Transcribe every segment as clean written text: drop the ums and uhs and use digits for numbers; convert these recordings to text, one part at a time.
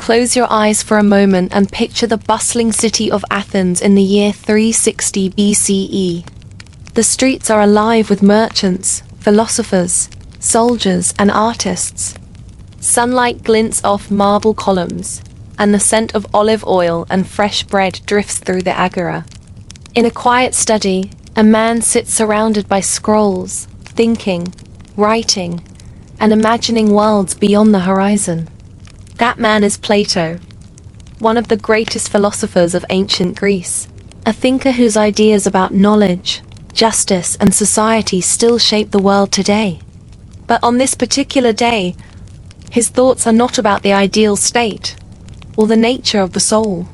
Close your eyes for a moment and picture the bustling city of Athens in the year 360 BCE. The streets are alive with merchants, philosophers, soldiers, and artists. Sunlight glints off marble columns, and the scent of olive oil and fresh bread drifts through the agora. In a quiet study, a man sits surrounded by scrolls, thinking, writing, and imagining worlds beyond the horizon. That man is Plato, one of the greatest philosophers of ancient Greece, a thinker whose ideas about knowledge, justice, and society still shape the world today. But on this particular day, his thoughts are not about the ideal state or the nature of the soul.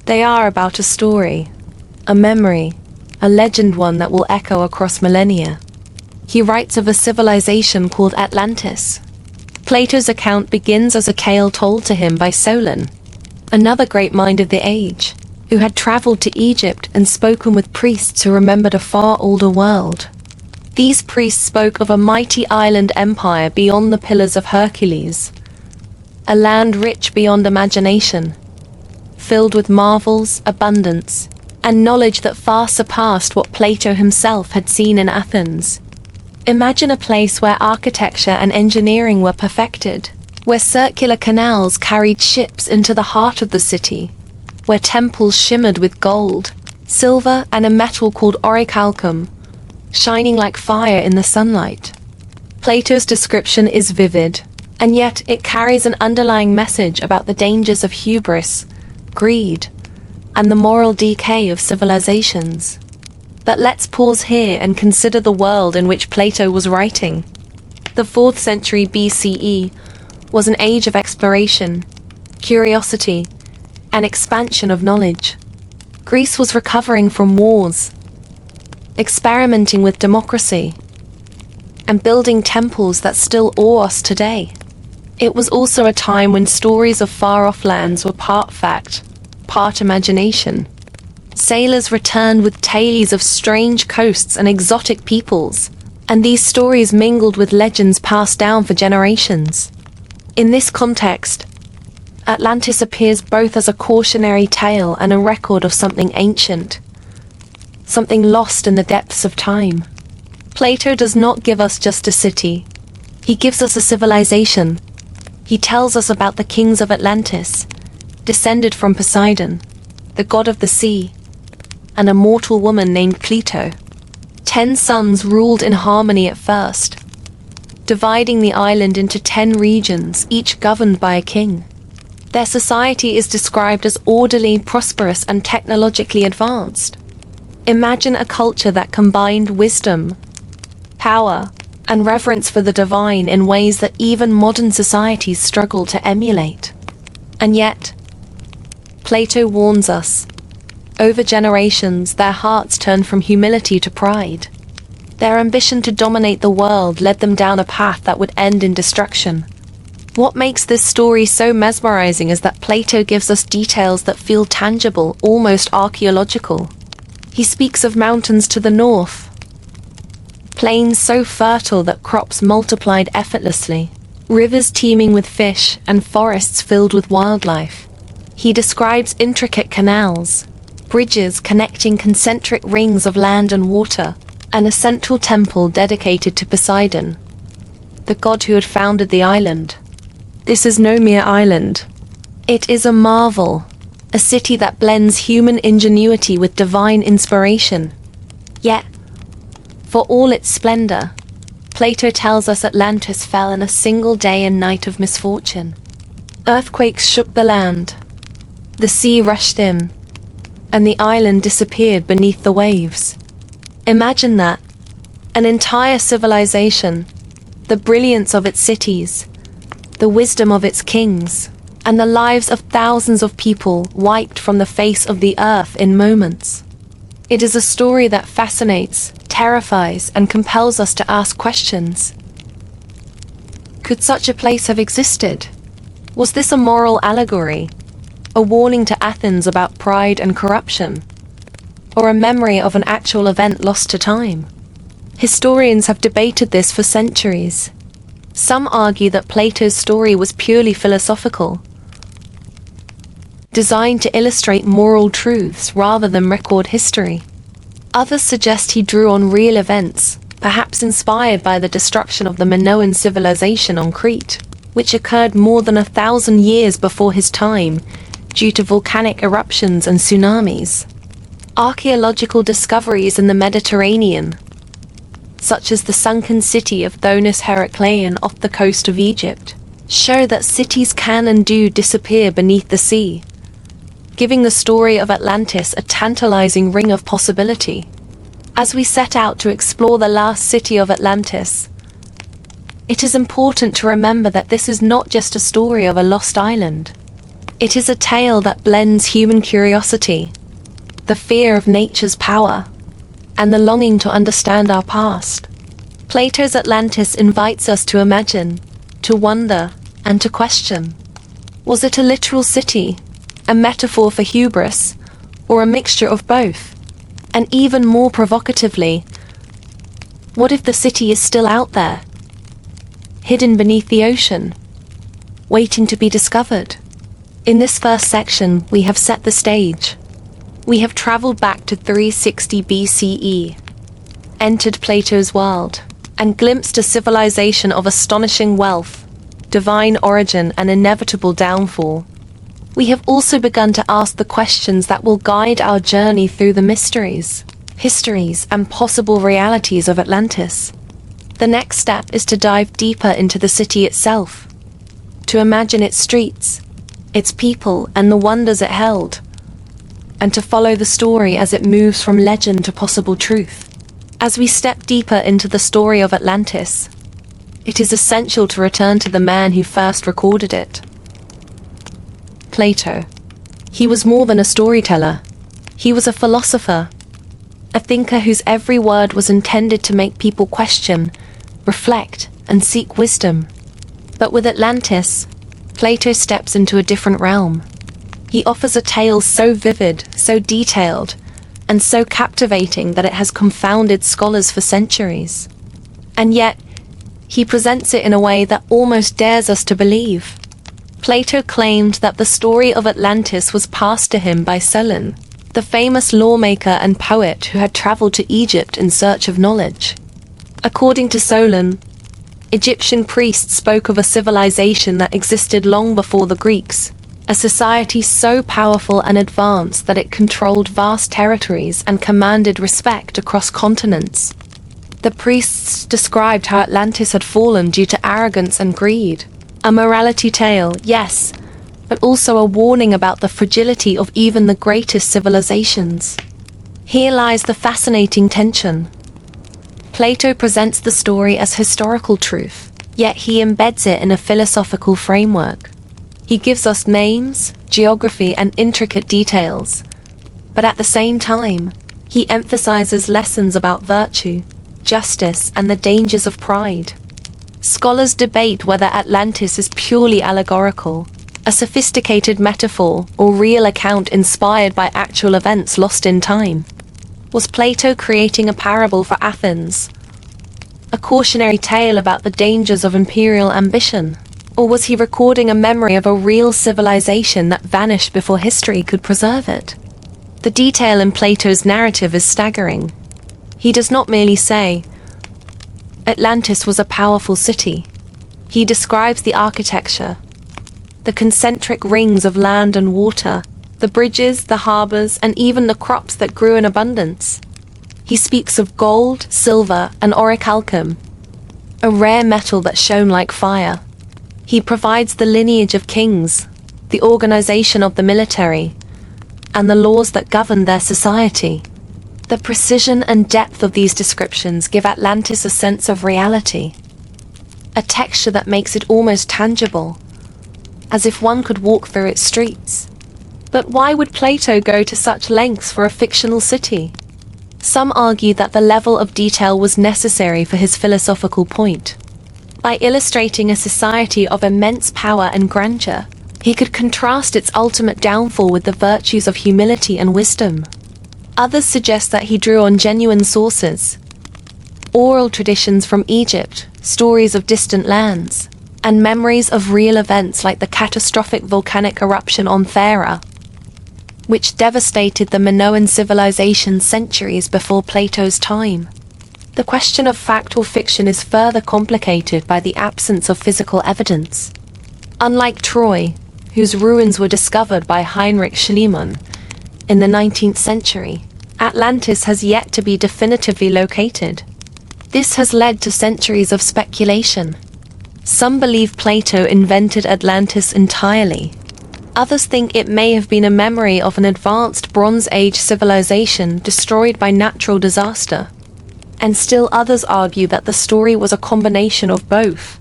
They are about a story, a memory, a legend, one that will echo across millennia. He writes of a civilization called Atlantis. Plato's account begins as a tale told to him by Solon, another great mind of the age, who had traveled to Egypt and spoken with priests who remembered a far older world. These priests spoke of a mighty island empire beyond the Pillars of Hercules, a land rich beyond imagination, filled with marvels, abundance, and knowledge that far surpassed what Plato himself had seen in Athens. Imagine a place where architecture and engineering were perfected, where circular canals carried ships into the heart of the city, where temples shimmered with gold, silver, and a metal called orichalcum, shining like fire in the sunlight. Plato's description is vivid, and yet it carries an underlying message about the dangers of hubris, greed, and the moral decay of civilizations. But let's pause here and consider the world in which Plato was writing. The 4th century BCE was an age of exploration, curiosity, and expansion of knowledge. Greece was recovering from wars, experimenting with democracy, and building temples that still awe us today. It was also a time when stories of far-off lands were part fact, part imagination. Sailors returned with tales of strange coasts and exotic peoples, and these stories mingled with legends passed down for generations. In this context, Atlantis appears both as a cautionary tale and a record of something ancient, something lost in the depths of time. Plato does not give us just a city. He gives us a civilization. He tells us about the kings of Atlantis, descended from Poseidon, the god of the sea, and a mortal woman named Plato. 10 sons ruled in harmony at first, dividing the island into 10 regions, each governed by a king. Their society is described as orderly, prosperous, and technologically advanced. Imagine a culture that combined wisdom, power, and reverence for the divine in ways that even modern societies struggle to emulate. And yet, Plato warns us, over generations, their hearts turned from humility to pride. Their ambition to dominate the world led them down a path that would end in destruction. What makes this story so mesmerizing is that Plato gives us details that feel tangible, almost archaeological. He speaks of mountains to the north, plains so fertile that crops multiplied effortlessly, rivers teeming with fish, and forests filled with wildlife. He describes intricate canals, bridges connecting concentric rings of land and water, and a central temple dedicated to Poseidon, the god who had founded the island. This is no mere island. It is a marvel, a city that blends human ingenuity with divine inspiration. Yet, for all its splendor, Plato tells us Atlantis fell in a single day and night of misfortune. Earthquakes shook the land, the sea rushed in, and the island disappeared beneath the waves. Imagine that. An entire civilization, the brilliance of its cities, the wisdom of its kings, and the lives of thousands of people wiped from the face of the earth in moments. It is a story that fascinates, terrifies, and compels us to ask questions. Could such a place have existed? Was this a moral allegory? A warning to Athens about pride and corruption? Or a memory of an actual event lost to time? Historians have debated this for centuries. Some argue that Plato's story was purely philosophical, designed to illustrate moral truths rather than record history. Others suggest he drew on real events, perhaps inspired by the destruction of the Minoan civilization on Crete, which occurred more than 1,000 years before his time, due to volcanic eruptions and tsunamis. Archaeological discoveries in the Mediterranean, such as the sunken city of Thonis Heracleion off the coast of Egypt, show that cities can and do disappear beneath the sea, giving the story of Atlantis a tantalizing ring of possibility. As we set out to explore the Last City of Atlantis, it is important to remember that this is not just a story of a lost island. It is a tale that blends human curiosity, the fear of nature's power, and the longing to understand our past. Plato's Atlantis invites us to imagine, to wonder, and to question. Was it a literal city, a metaphor for hubris, or a mixture of both? And even more provocatively, what if the city is still out there, hidden beneath the ocean, waiting to be discovered? In this first section, we have set the stage. We have traveled back to 360 BCE, entered Plato's world, and glimpsed a civilization of astonishing wealth, divine origin, and inevitable downfall. We have also begun to ask the questions that will guide our journey through the mysteries, histories, and possible realities of Atlantis. The next step is to dive deeper into the city itself, to imagine its streets, its people, and the wonders it held, and to follow the story as it moves from legend to possible truth. As we step deeper into the story of Atlantis, it is essential to return to the man who first recorded it. Plato. He was more than a storyteller. He was a philosopher, a thinker whose every word was intended to make people question, reflect, and seek wisdom. But with Atlantis, Plato steps into a different realm. He offers a tale so vivid, so detailed, and so captivating that it has confounded scholars for centuries. And yet, he presents it in a way that almost dares us to believe. Plato claimed that the story of Atlantis was passed to him by Solon, the famous lawmaker and poet who had traveled to Egypt in search of knowledge. According to Solon, Egyptian priests spoke of a civilization that existed long before the Greeks, a society so powerful and advanced that it controlled vast territories and commanded respect across continents. The priests described how Atlantis had fallen due to arrogance and greed. A morality tale, yes, but also a warning about the fragility of even the greatest civilizations. Here lies the fascinating tension. Plato presents the story as historical truth, yet he embeds it in a philosophical framework. He gives us names, geography, and intricate details, but at the same time, he emphasizes lessons about virtue, justice, and the dangers of pride. Scholars debate whether Atlantis is purely allegorical, a sophisticated metaphor, or real account inspired by actual events lost in time. Was Plato creating a parable for Athens, a cautionary tale about the dangers of imperial ambition? Or was he recording a memory of a real civilization that vanished before history could preserve it? The detail in Plato's narrative is staggering. He does not merely say, Atlantis was a powerful city. He describes the architecture, the concentric rings of land and water, the bridges, the harbors, and even the crops that grew in abundance. He speaks of gold, silver, and orichalcum, a rare metal that shone like fire. He provides the lineage of kings, the organization of the military, and the laws that govern their society. The precision and depth of these descriptions give Atlantis a sense of reality, a texture that makes it almost tangible, as if one could walk through its streets. But why would Plato go to such lengths for a fictional city? Some argue that the level of detail was necessary for his philosophical point. By illustrating a society of immense power and grandeur, he could contrast its ultimate downfall with the virtues of humility and wisdom. Others suggest that he drew on genuine sources, oral traditions from Egypt, stories of distant lands, and memories of real events like the catastrophic volcanic eruption on Thera, which devastated the Minoan civilization centuries before Plato's time. The question of fact or fiction is further complicated by the absence of physical evidence. Unlike Troy, whose ruins were discovered by Heinrich Schliemann in the 19th century, Atlantis has yet to be definitively located. This has led to centuries of speculation. Some believe Plato invented Atlantis entirely. Others think it may have been a memory of an advanced Bronze Age civilization destroyed by natural disaster. And still others argue that the story was a combination of both,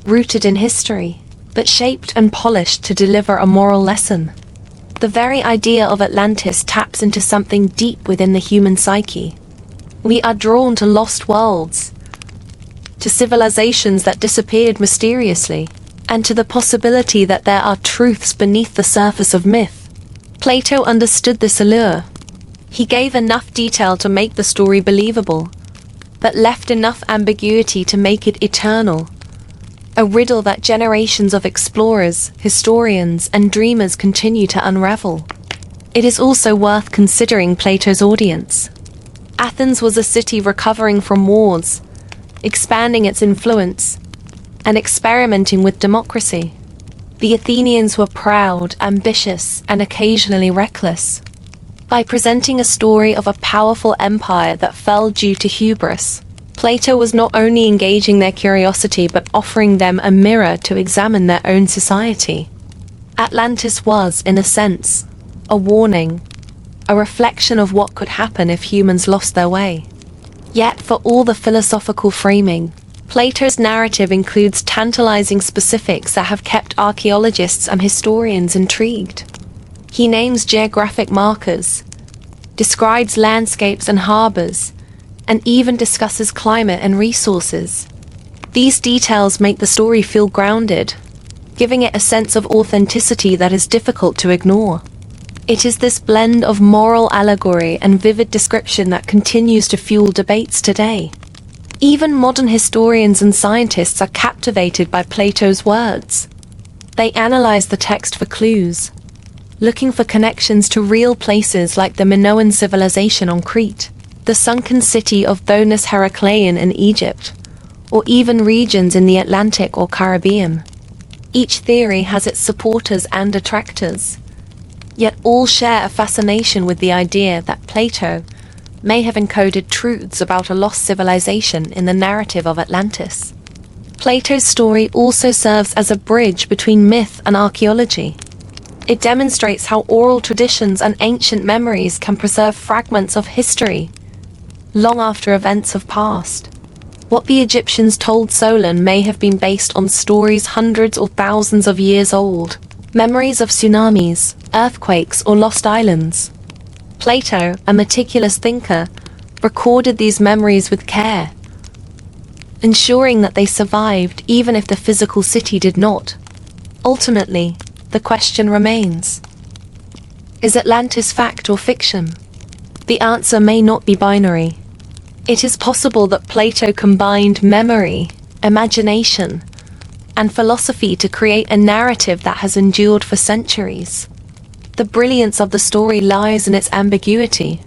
rooted in history, but shaped and polished to deliver a moral lesson. The very idea of Atlantis taps into something deep within the human psyche. We are drawn to lost worlds, to civilizations that disappeared mysteriously, and to the possibility that there are truths beneath the surface of myth. Plato understood this allure. He gave enough detail to make the story believable, but left enough ambiguity to make it eternal. A riddle that generations of explorers, historians, and dreamers continue to unravel. It is also worth considering Plato's audience. Athens was a city recovering from wars, expanding its influence, and experimenting with democracy. The Athenians were proud, ambitious, and occasionally reckless. By presenting a story of a powerful empire that fell due to hubris, Plato was not only engaging their curiosity but offering them a mirror to examine their own society. Atlantis was, in a sense, a warning, a reflection of what could happen if humans lost their way. Yet, for all the philosophical framing, Plato's narrative includes tantalizing specifics that have kept archaeologists and historians intrigued. He names geographic markers, describes landscapes and harbors, and even discusses climate and resources. These details make the story feel grounded, giving it a sense of authenticity that is difficult to ignore. It is this blend of moral allegory and vivid description that continues to fuel debates today. Even modern historians and scientists are captivated by Plato's words. They analyze the text for clues, looking for connections to real places like the Minoan civilization on Crete, the sunken city of Thonis Heracleion in Egypt, or even regions in the Atlantic or Caribbean. Each theory has its supporters and detractors, yet all share a fascination with the idea that Plato may have encoded truths about a lost civilization in the narrative of Atlantis. Plato's story also serves as a bridge between myth and archaeology. It demonstrates how oral traditions and ancient memories can preserve fragments of history long after events have passed. What the Egyptians told Solon may have been based on stories hundreds or thousands of years old, memories of tsunamis, earthquakes, or lost islands. Plato, a meticulous thinker, recorded these memories with care, ensuring that they survived even if the physical city did not. Ultimately, the question remains: is Atlantis fact or fiction? The answer may not be binary. It is possible that Plato combined memory, imagination, and philosophy to create a narrative that has endured for centuries. The brilliance of the story lies in its ambiguity.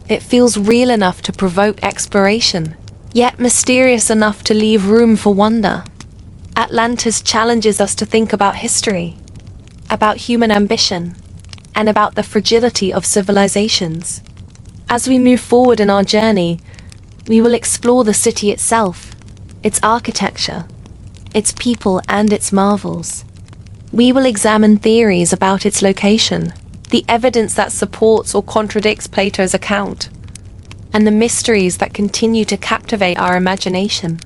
It feels real enough to provoke exploration, yet mysterious enough to leave room for wonder. Atlantis challenges us to think about history, about human ambition, and about the fragility of civilizations. As we move forward in our journey, we will explore the city itself, its architecture, its people, and its marvels. We will examine theories about its location, the evidence that supports or contradicts Plato's account, and the mysteries that continue to captivate our imagination.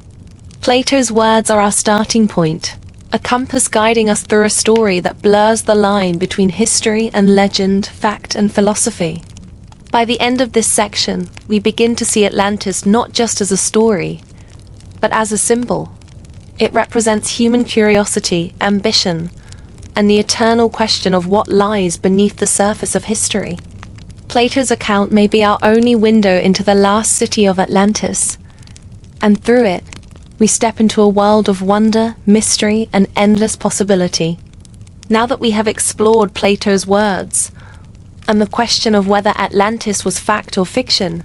Plato's words are our starting point, a compass guiding us through a story that blurs the line between history and legend, fact and philosophy. By the end of this section, we begin to see Atlantis not just as a story, but as a symbol. It represents human curiosity, ambition, and the eternal question of what lies beneath the surface of history. Plato's account may be our only window into the Last City of Atlantis, and through it, we step into a world of wonder, mystery, and endless possibility. Now that we have explored Plato's words, and the question of whether Atlantis was fact or fiction.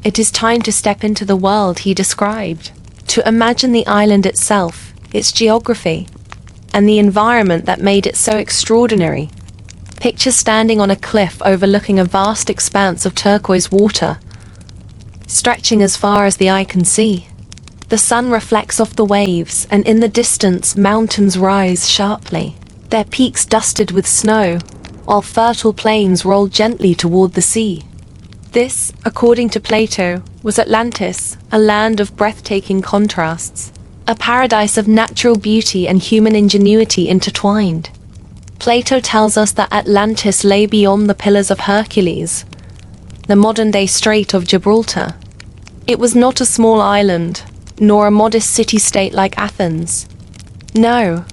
It is time to step into the world he described, to imagine the island itself, its geography, and the environment that made it so extraordinary. Picture standing on a cliff overlooking a vast expanse of turquoise water, stretching as far as the eye can see. The sun reflects off the waves, and in the distance mountains rise sharply, their peaks dusted with snow, while fertile plains roll gently toward the sea. This, according to Plato, was Atlantis, a land of breathtaking contrasts, a paradise of natural beauty and human ingenuity intertwined. Plato tells us that Atlantis lay beyond the Pillars of Hercules, the modern-day Strait of Gibraltar. It was not a small island, nor a modest city-state like Athens. No,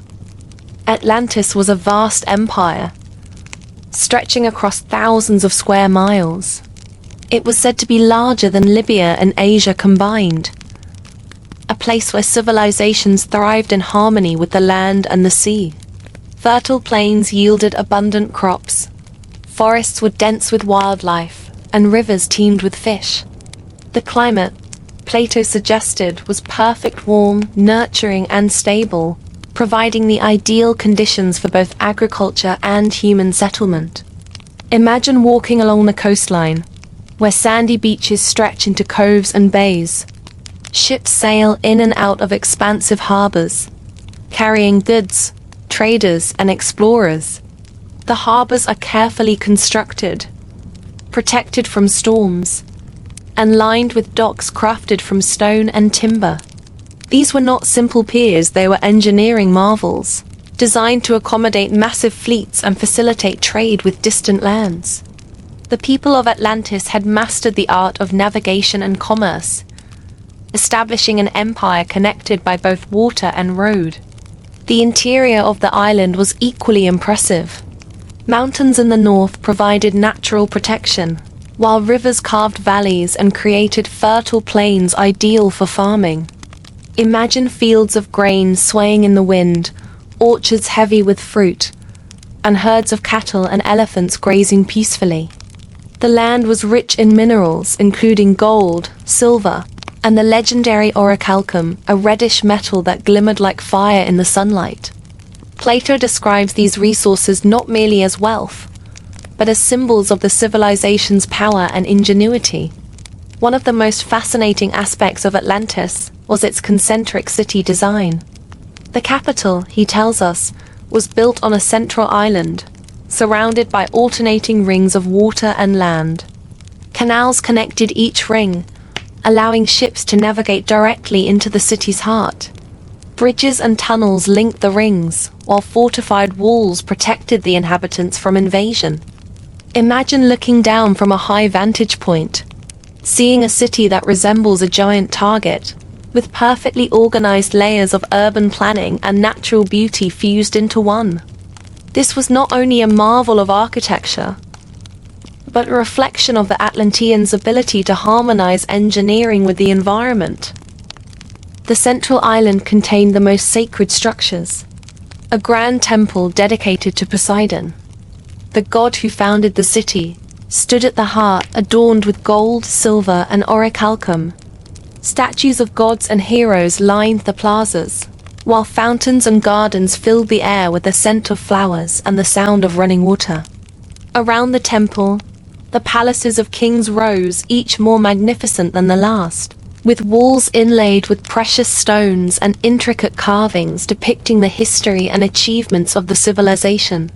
Atlantis was a vast empire, stretching across thousands of square miles. It was said to be larger than Libya and Asia combined, a place where civilizations thrived in harmony with the land and the sea. Fertile plains yielded abundant crops, forests were dense with wildlife, and rivers teemed with fish. The climate, Plato suggested, was perfect, warm, nurturing, and stable, providing the ideal conditions for both agriculture and human settlement. Imagine walking along the coastline, where sandy beaches stretch into coves and bays. Ships sail in and out of expansive harbors, carrying goods, traders, and explorers. The harbors are carefully constructed, protected from storms, and lined with docks crafted from stone and timber. These were not simple piers, they were engineering marvels, designed to accommodate massive fleets and facilitate trade with distant lands. The people of Atlantis had mastered the art of navigation and commerce, establishing an empire connected by both water and road. The interior of the island was equally impressive. Mountains in the north provided natural protection, while rivers carved valleys and created fertile plains ideal for farming. Imagine fields of grain swaying in the wind, orchards heavy with fruit, and herds of cattle and elephants grazing peacefully. The land was rich in minerals, including gold, silver, and the legendary orichalcum, a reddish metal that glimmered like fire in the sunlight. Plato describes these resources not merely as wealth, but as symbols of the civilization's power and ingenuity. One of the most fascinating aspects of Atlantis was its concentric city design. The capital, he tells us, was built on a central island, surrounded by alternating rings of water and land. Canals connected each ring, allowing ships to navigate directly into the city's heart. Bridges and tunnels linked the rings, while fortified walls protected the inhabitants from invasion. Imagine looking down from a high vantage point, seeing a city that resembles a giant target, with perfectly organized layers of urban planning and natural beauty fused into one. This was not only a marvel of architecture, but a reflection of the Atlanteans' ability to harmonize engineering with the environment. The central island contained the most sacred structures, a grand temple dedicated to Poseidon, the god who founded the city, stood at the heart, adorned with gold, silver, and orichalcum. Statues of gods and heroes lined the plazas, while fountains and gardens filled the air with the scent of flowers and the sound of running water. Around the temple, the palaces of kings rose, each more magnificent than the last, with walls inlaid with precious stones and intricate carvings depicting the history and achievements of the civilization.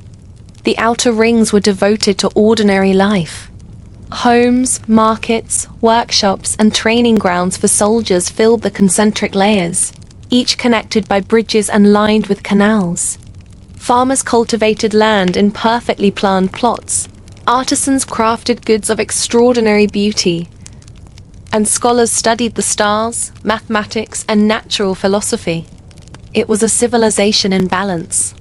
The outer rings were devoted to ordinary life. Homes, markets, workshops, and training grounds for soldiers filled the concentric layers, each connected by bridges and lined with canals. Farmers cultivated land in perfectly planned plots. Artisans crafted goods of extraordinary beauty, and scholars studied the stars, mathematics, and natural philosophy. It was a civilization in balance,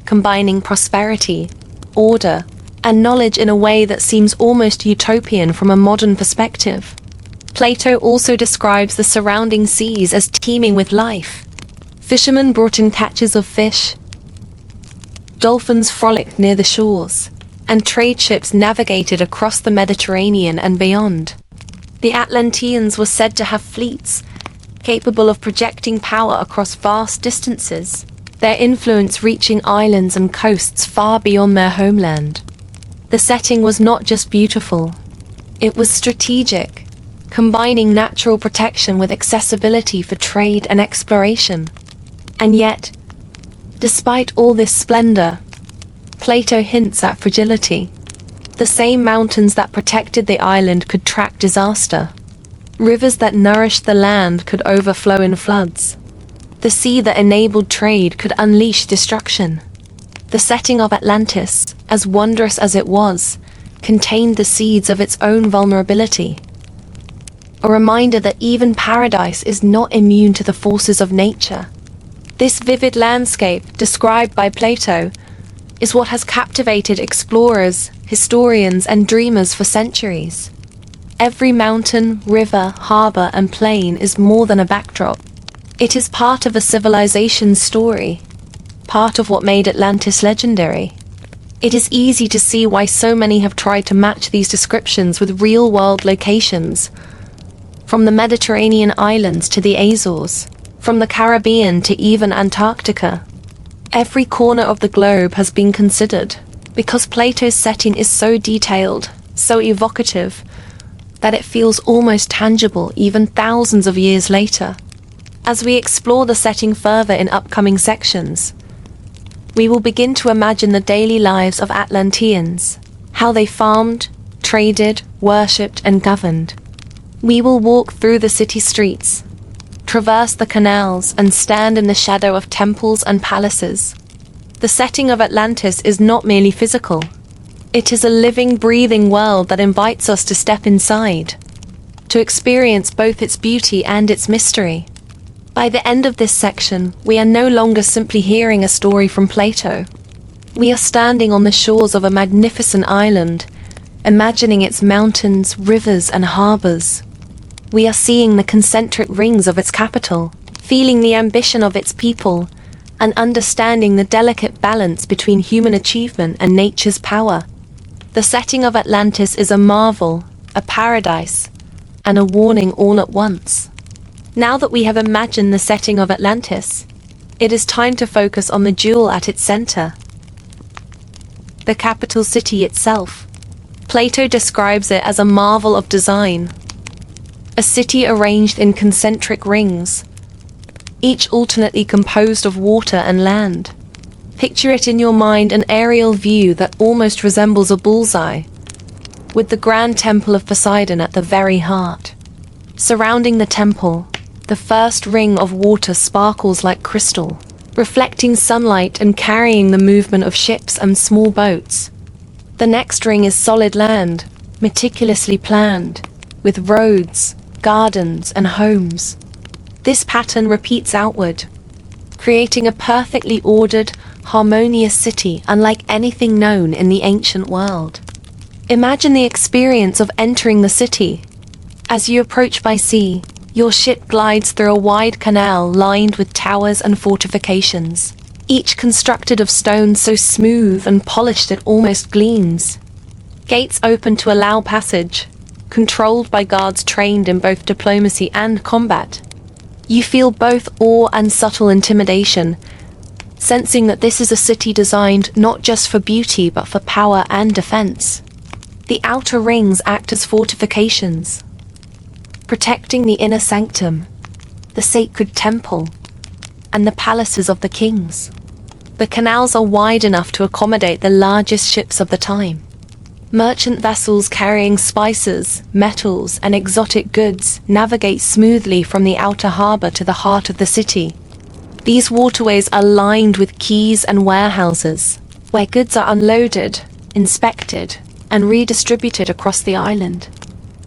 combining prosperity, order, and knowledge in a way that seems almost utopian from a modern perspective. Plato also describes the surrounding seas as teeming with life. Fishermen brought in catches of fish. Dolphins frolicked near the shores, and trade ships navigated across the Mediterranean and beyond. The Atlanteans were said to have fleets capable of projecting power across vast distances, their influence reaching islands and coasts far beyond their homeland. The setting was not just beautiful, it was strategic, combining natural protection with accessibility for trade and exploration. And yet, despite all this splendor, Plato hints at fragility. The same mountains that protected the island could track disaster. Rivers that nourished the land could overflow in floods. The sea that enabled trade could unleash destruction. The setting of Atlantis, as wondrous as it was, contained the seeds of its own vulnerability. A reminder that even paradise is not immune to the forces of nature. This vivid landscape, described by Plato, is what has captivated explorers, historians, and dreamers for centuries. Every mountain, river, harbor, and plain is more than a backdrop. It is part of a civilization's story, part of what made Atlantis legendary. It is easy to see why so many have tried to match these descriptions with real-world locations, from the Mediterranean islands to the Azores, from the Caribbean to even Antarctica. Every corner of the globe has been considered, because Plato's setting is so detailed, so evocative, that it feels almost tangible even thousands of years later. As we explore the setting further in upcoming sections, we will begin to imagine the daily lives of Atlanteans, how they farmed, traded, worshipped, and governed. We will walk through the city streets, traverse the canals, and stand in the shadow of temples and palaces. The setting of Atlantis is not merely physical. It is a living, breathing world that invites us to step inside, to experience both its beauty and its mystery. By the end of this section, we are no longer simply hearing a story from Plato. We are standing on the shores of a magnificent island, imagining its mountains, rivers, and harbors. We are seeing the concentric rings of its capital, feeling the ambition of its people, and understanding the delicate balance between human achievement and nature's power. The setting of Atlantis is a marvel, a paradise, and a warning all at once. Now that we have imagined the setting of Atlantis, it is time to focus on the jewel at its center, the capital city itself. Plato describes it as a marvel of design, a city arranged in concentric rings, each alternately composed of water and land. Picture it in your mind, an aerial view that almost resembles a bullseye, with the grand temple of Poseidon at the very heart. Surrounding the temple, the first ring of water sparkles like crystal, reflecting sunlight and carrying the movement of ships and small boats. The next ring is solid land, meticulously planned, with roads, gardens, and homes. This pattern repeats outward, creating a perfectly ordered, harmonious city unlike anything known in the ancient world. Imagine the experience of entering the city. As you approach by sea, your ship glides through a wide canal lined with towers and fortifications, each constructed of stone so smooth and polished it almost gleams. Gates open to allow passage, controlled by guards trained in both diplomacy and combat. You feel both awe and subtle intimidation, sensing that this is a city designed not just for beauty but for power and defense. The outer rings act as fortifications, protecting the inner sanctum, the sacred temple, and the palaces of the kings. The canals are wide enough to accommodate the largest ships of the time. Merchant vessels carrying spices, metals, and exotic goods navigate smoothly from the outer harbor to the heart of the city. These waterways are lined with quays and warehouses, where goods are unloaded, inspected, and redistributed across the island.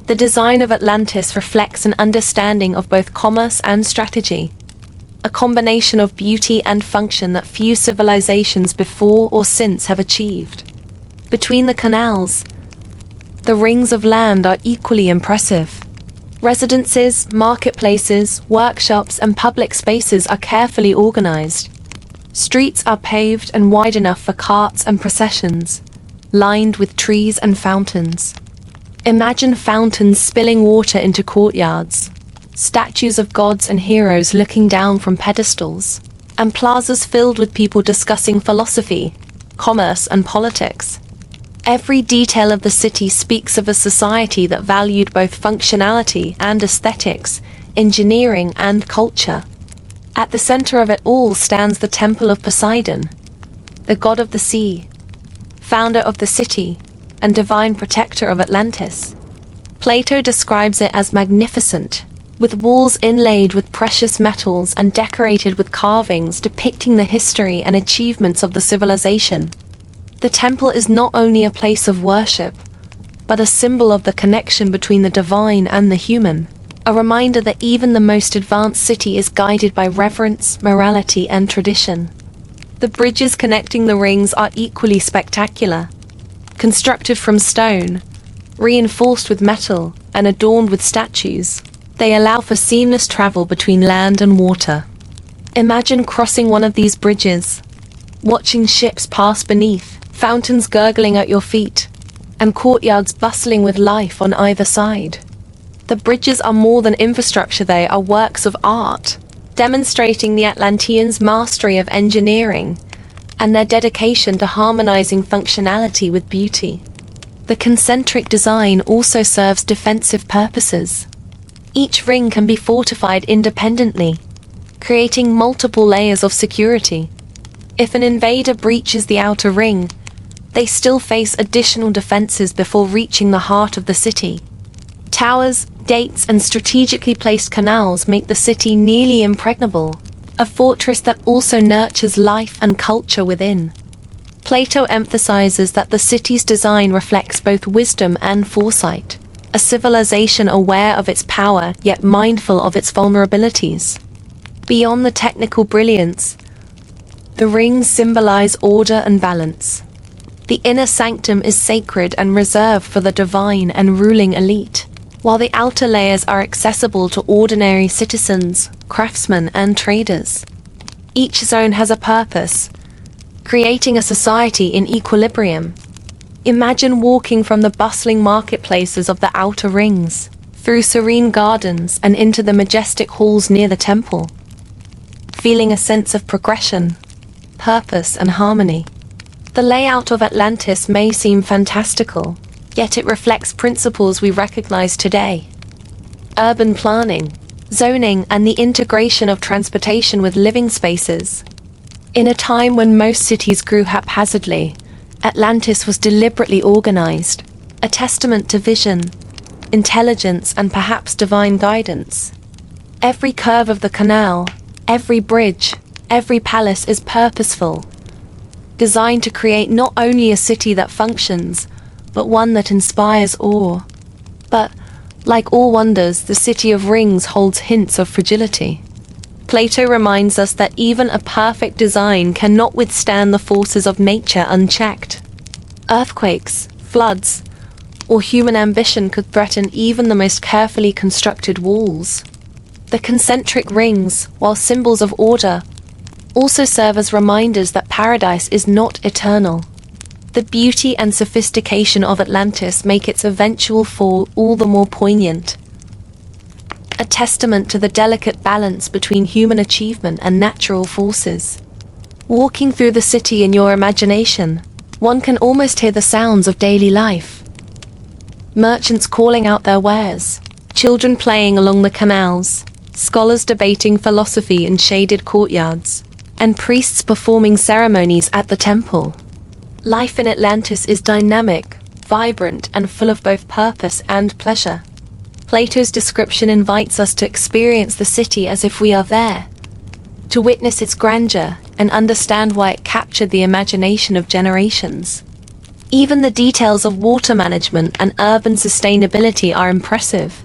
The design of Atlantis reflects an understanding of both commerce and strategy, a combination of beauty and function that few civilizations before or since have achieved. Between the canals, the rings of land are equally impressive. Residences, marketplaces, workshops, and public spaces are carefully organized. Streets are paved and wide enough for carts and processions, lined with trees and fountains. Imagine fountains spilling water into courtyards, statues of gods and heroes looking down from pedestals, and plazas filled with people discussing philosophy, commerce, and politics. Every detail of the city speaks of a society that valued both functionality and aesthetics, engineering and culture. At the center of it all stands the Temple of Poseidon, the god of the sea, founder of the city, and divine protector of Atlantis. Plato describes it as magnificent, with walls inlaid with precious metals and decorated with carvings depicting the history and achievements of the civilization. The temple is not only a place of worship, but a symbol of the connection between the divine and the human, a reminder that even the most advanced city is guided by reverence, morality, and tradition. The bridges connecting the rings are equally spectacular. Constructed from stone, reinforced with metal, and adorned with statues, they allow for seamless travel between land and water. Imagine crossing one of these bridges, watching ships pass beneath, fountains gurgling at your feet, and courtyards bustling with life on either side. The bridges are more than infrastructure, they are works of art, demonstrating the Atlanteans' mastery of engineering and their dedication to harmonizing functionality with beauty. The concentric design also serves defensive purposes. Each ring can be fortified independently, creating multiple layers of security. If an invader breaches the outer ring, they still face additional defenses before reaching the heart of the city. Towers, gates, and strategically placed canals make the city nearly impregnable, a fortress that also nurtures life and culture within. Plato emphasizes that the city's design reflects both wisdom and foresight, a civilization aware of its power yet mindful of its vulnerabilities. Beyond the technical brilliance, the rings symbolize order and balance. The inner sanctum is sacred and reserved for the divine and ruling elite, while the outer layers are accessible to ordinary citizens, craftsmen, and traders. Each zone has a purpose, creating a society in equilibrium. Imagine walking from the bustling marketplaces of the outer rings, through serene gardens and into the majestic halls near the temple, feeling a sense of progression, purpose, and harmony. The layout of Atlantis may seem fantastical, yet it reflects principles we recognize today. Urban planning, zoning, and the integration of transportation with living spaces. In a time when most cities grew haphazardly, Atlantis was deliberately organized, a testament to vision, intelligence, and perhaps divine guidance. Every curve of the canal, every bridge, every palace is purposeful, designed to create not only a city that functions, but one that inspires awe. But, like all wonders, the City of Rings holds hints of fragility. Plato reminds us that even a perfect design cannot withstand the forces of nature unchecked. Earthquakes, floods, or human ambition could threaten even the most carefully constructed walls. The concentric rings, while symbols of order, also serve as reminders that paradise is not eternal. The beauty and sophistication of Atlantis make its eventual fall all the more poignant, a testament to the delicate balance between human achievement and natural forces. Walking through the city in your imagination, one can almost hear the sounds of daily life. Merchants calling out their wares, children playing along the canals, scholars debating philosophy in shaded courtyards, and priests performing ceremonies at the temple. Life in Atlantis is dynamic, vibrant, and full of both purpose and pleasure. Plato's description invites us to experience the city as if we are there, to witness its grandeur and understand why it captured the imagination of generations. Even the details of water management and urban sustainability are impressive.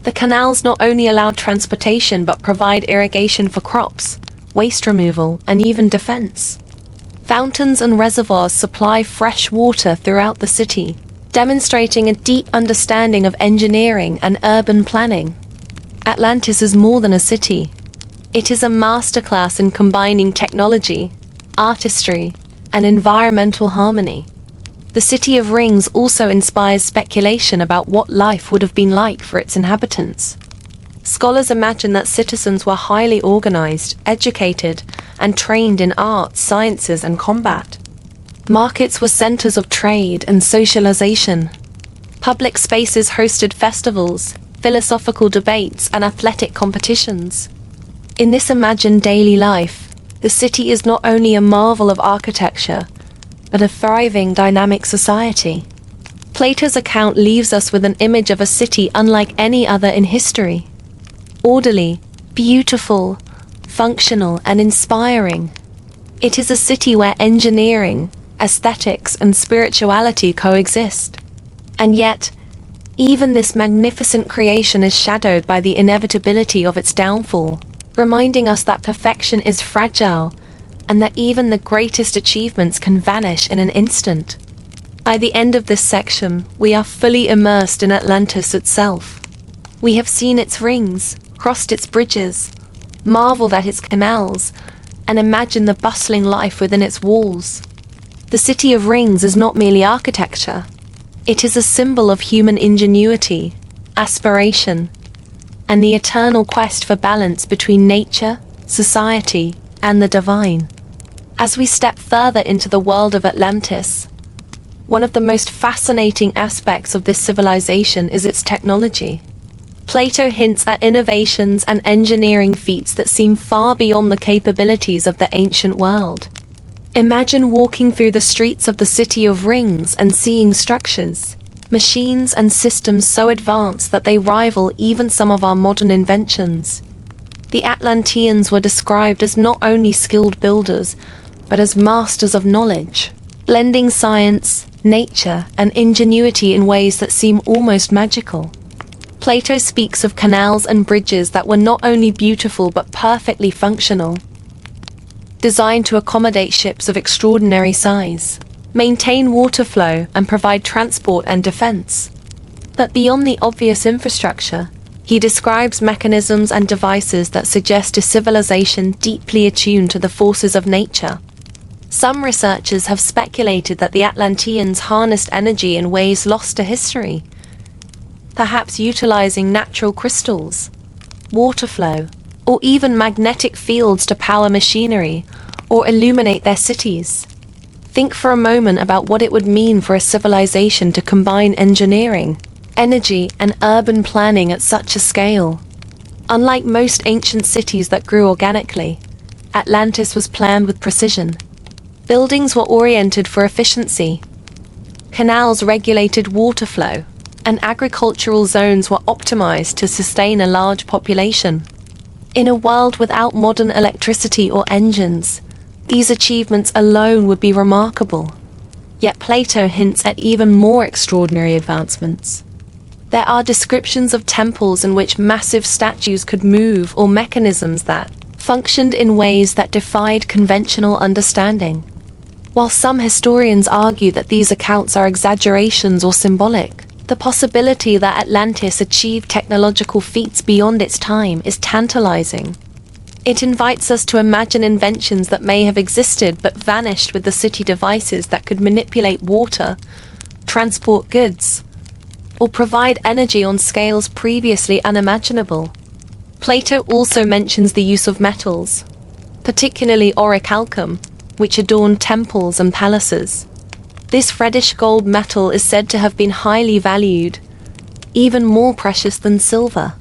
The canals not only allow transportation but provide irrigation for crops, waste removal, and even defense. Fountains and reservoirs supply fresh water throughout the city, demonstrating a deep understanding of engineering and urban planning. Atlantis is more than a city. It is a masterclass in combining technology, artistry, and environmental harmony. The City of Rings also inspires speculation about what life would have been like for its inhabitants. Scholars imagine that citizens were highly organized, educated, and trained in arts, sciences, and combat. Markets were centers of trade and socialization. Public spaces hosted festivals, philosophical debates, and athletic competitions. In this imagined daily life, the city is not only a marvel of architecture, but a thriving, dynamic society. Plato's account leaves us with an image of a city unlike any other in history. Orderly, beautiful, functional, and inspiring. It is a city where engineering, aesthetics, and spirituality coexist. And yet, even this magnificent creation is shadowed by the inevitability of its downfall, reminding us that perfection is fragile and that even the greatest achievements can vanish in an instant. By the end of this section, we are fully immersed in Atlantis itself. We have seen its rings, crossed its bridges, marveled at its canals, and imagined the bustling life within its walls. The City of Rings is not merely architecture. It is a symbol of human ingenuity, aspiration, and the eternal quest for balance between nature, society, and the divine. As we step further into the world of Atlantis, one of the most fascinating aspects of this civilization is its technology. Plato hints at innovations and engineering feats that seem far beyond the capabilities of the ancient world. Imagine walking through the streets of the City of Rings and seeing structures, machines, and systems so advanced that they rival even some of our modern inventions. The Atlanteans were described as not only skilled builders, but as masters of knowledge, blending science, nature, and ingenuity in ways that seem almost magical. Plato speaks of canals and bridges that were not only beautiful but perfectly functional, designed to accommodate ships of extraordinary size, maintain water flow, and provide transport and defense. But beyond the obvious infrastructure, he describes mechanisms and devices that suggest a civilization deeply attuned to the forces of nature. Some researchers have speculated that the Atlanteans harnessed energy in ways lost to history, perhaps utilizing natural crystals, water flow, or even magnetic fields to power machinery or illuminate their cities. Think for a moment about what it would mean for a civilization to combine engineering, energy, and urban planning at such a scale. Unlike most ancient cities that grew organically, Atlantis was planned with precision. Buildings were oriented for efficiency. Canals regulated water flow, and agricultural zones were optimized to sustain a large population. In a world without modern electricity or engines, these achievements alone would be remarkable. Yet Plato hints at even more extraordinary advancements. There are descriptions of temples in which massive statues could move, or mechanisms that functioned in ways that defied conventional understanding. While some historians argue that these accounts are exaggerations or symbolic, the possibility that Atlantis achieved technological feats beyond its time is tantalizing. It invites us to imagine inventions that may have existed but vanished with the city devices that could manipulate water, transport goods, or provide energy on scales previously unimaginable. Plato also mentions the use of metals, particularly orichalcum, which adorned temples and palaces. This reddish gold metal is said to have been highly valued, even more precious than silver.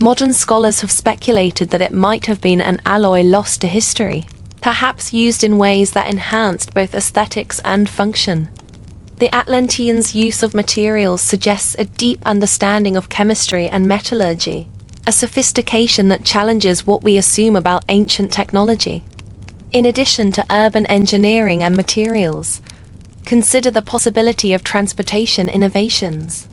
Modern scholars have speculated that it might have been an alloy lost to history, perhaps used in ways that enhanced both aesthetics and function. The Atlanteans' use of materials suggests a deep understanding of chemistry and metallurgy, a sophistication that challenges what we assume about ancient technology. In addition to urban engineering and materials, consider the possibility of transportation innovations.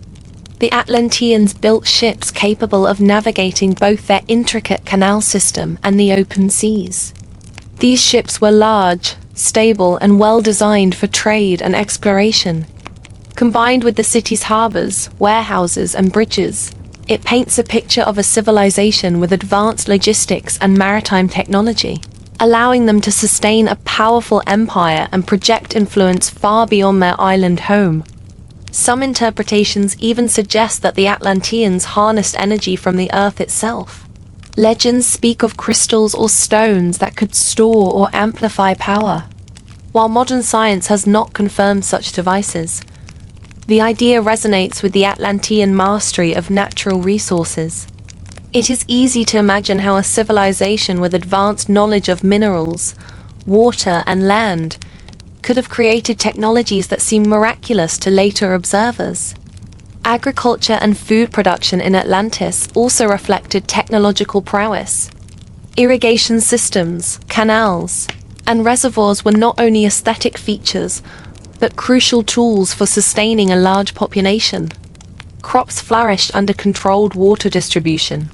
The Atlanteans built ships capable of navigating both their intricate canal system and the open seas. These ships were large, stable, and well designed for trade and exploration. Combined with the city's harbors, warehouses, and bridges, it paints a picture of a civilization with advanced logistics and maritime technology. allowing them to sustain a powerful empire and project influence far beyond their island home. Some interpretations even suggest that the Atlanteans harnessed energy from the earth itself. Legends speak of crystals or stones that could store or amplify power. While modern science has not confirmed such devices, the idea resonates with the Atlantean mastery of natural resources. It is easy to imagine how a civilization with advanced knowledge of minerals, water, and land could have created technologies that seem miraculous to later observers. Agriculture and food production in Atlantis also reflected technological prowess. Irrigation systems, canals, and reservoirs were not only aesthetic features, but crucial tools for sustaining a large population. Crops flourished under controlled water distribution,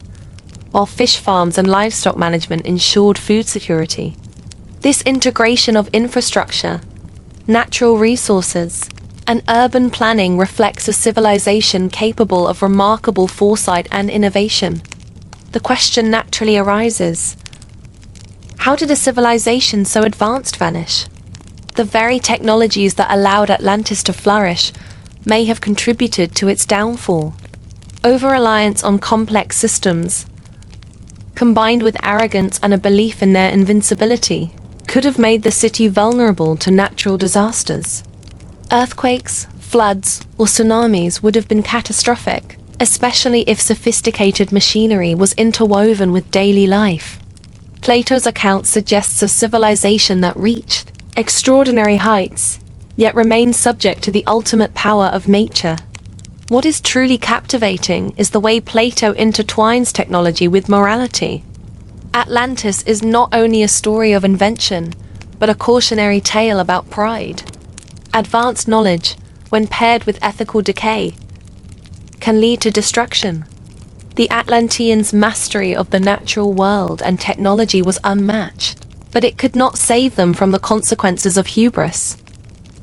while fish farms and livestock management ensured food security. This integration of infrastructure, natural resources, and urban planning reflects a civilization capable of remarkable foresight and innovation. The question naturally arises: how did a civilization so advanced vanish? The very technologies that allowed Atlantis to flourish may have contributed to its downfall. Over-reliance on complex systems, combined with arrogance and a belief in their invincibility, could have made the city vulnerable to natural disasters. Earthquakes, floods, or tsunamis would have been catastrophic, especially if sophisticated machinery was interwoven with daily life. Plato's account suggests a civilization that reached extraordinary heights, yet remained subject to the ultimate power of nature. What is truly captivating is the way Plato intertwines technology with morality. Atlantis is not only a story of invention, but a cautionary tale about pride. Advanced knowledge, when paired with ethical decay, can lead to destruction. The Atlanteans' mastery of the natural world and technology was unmatched, but it could not save them from the consequences of hubris.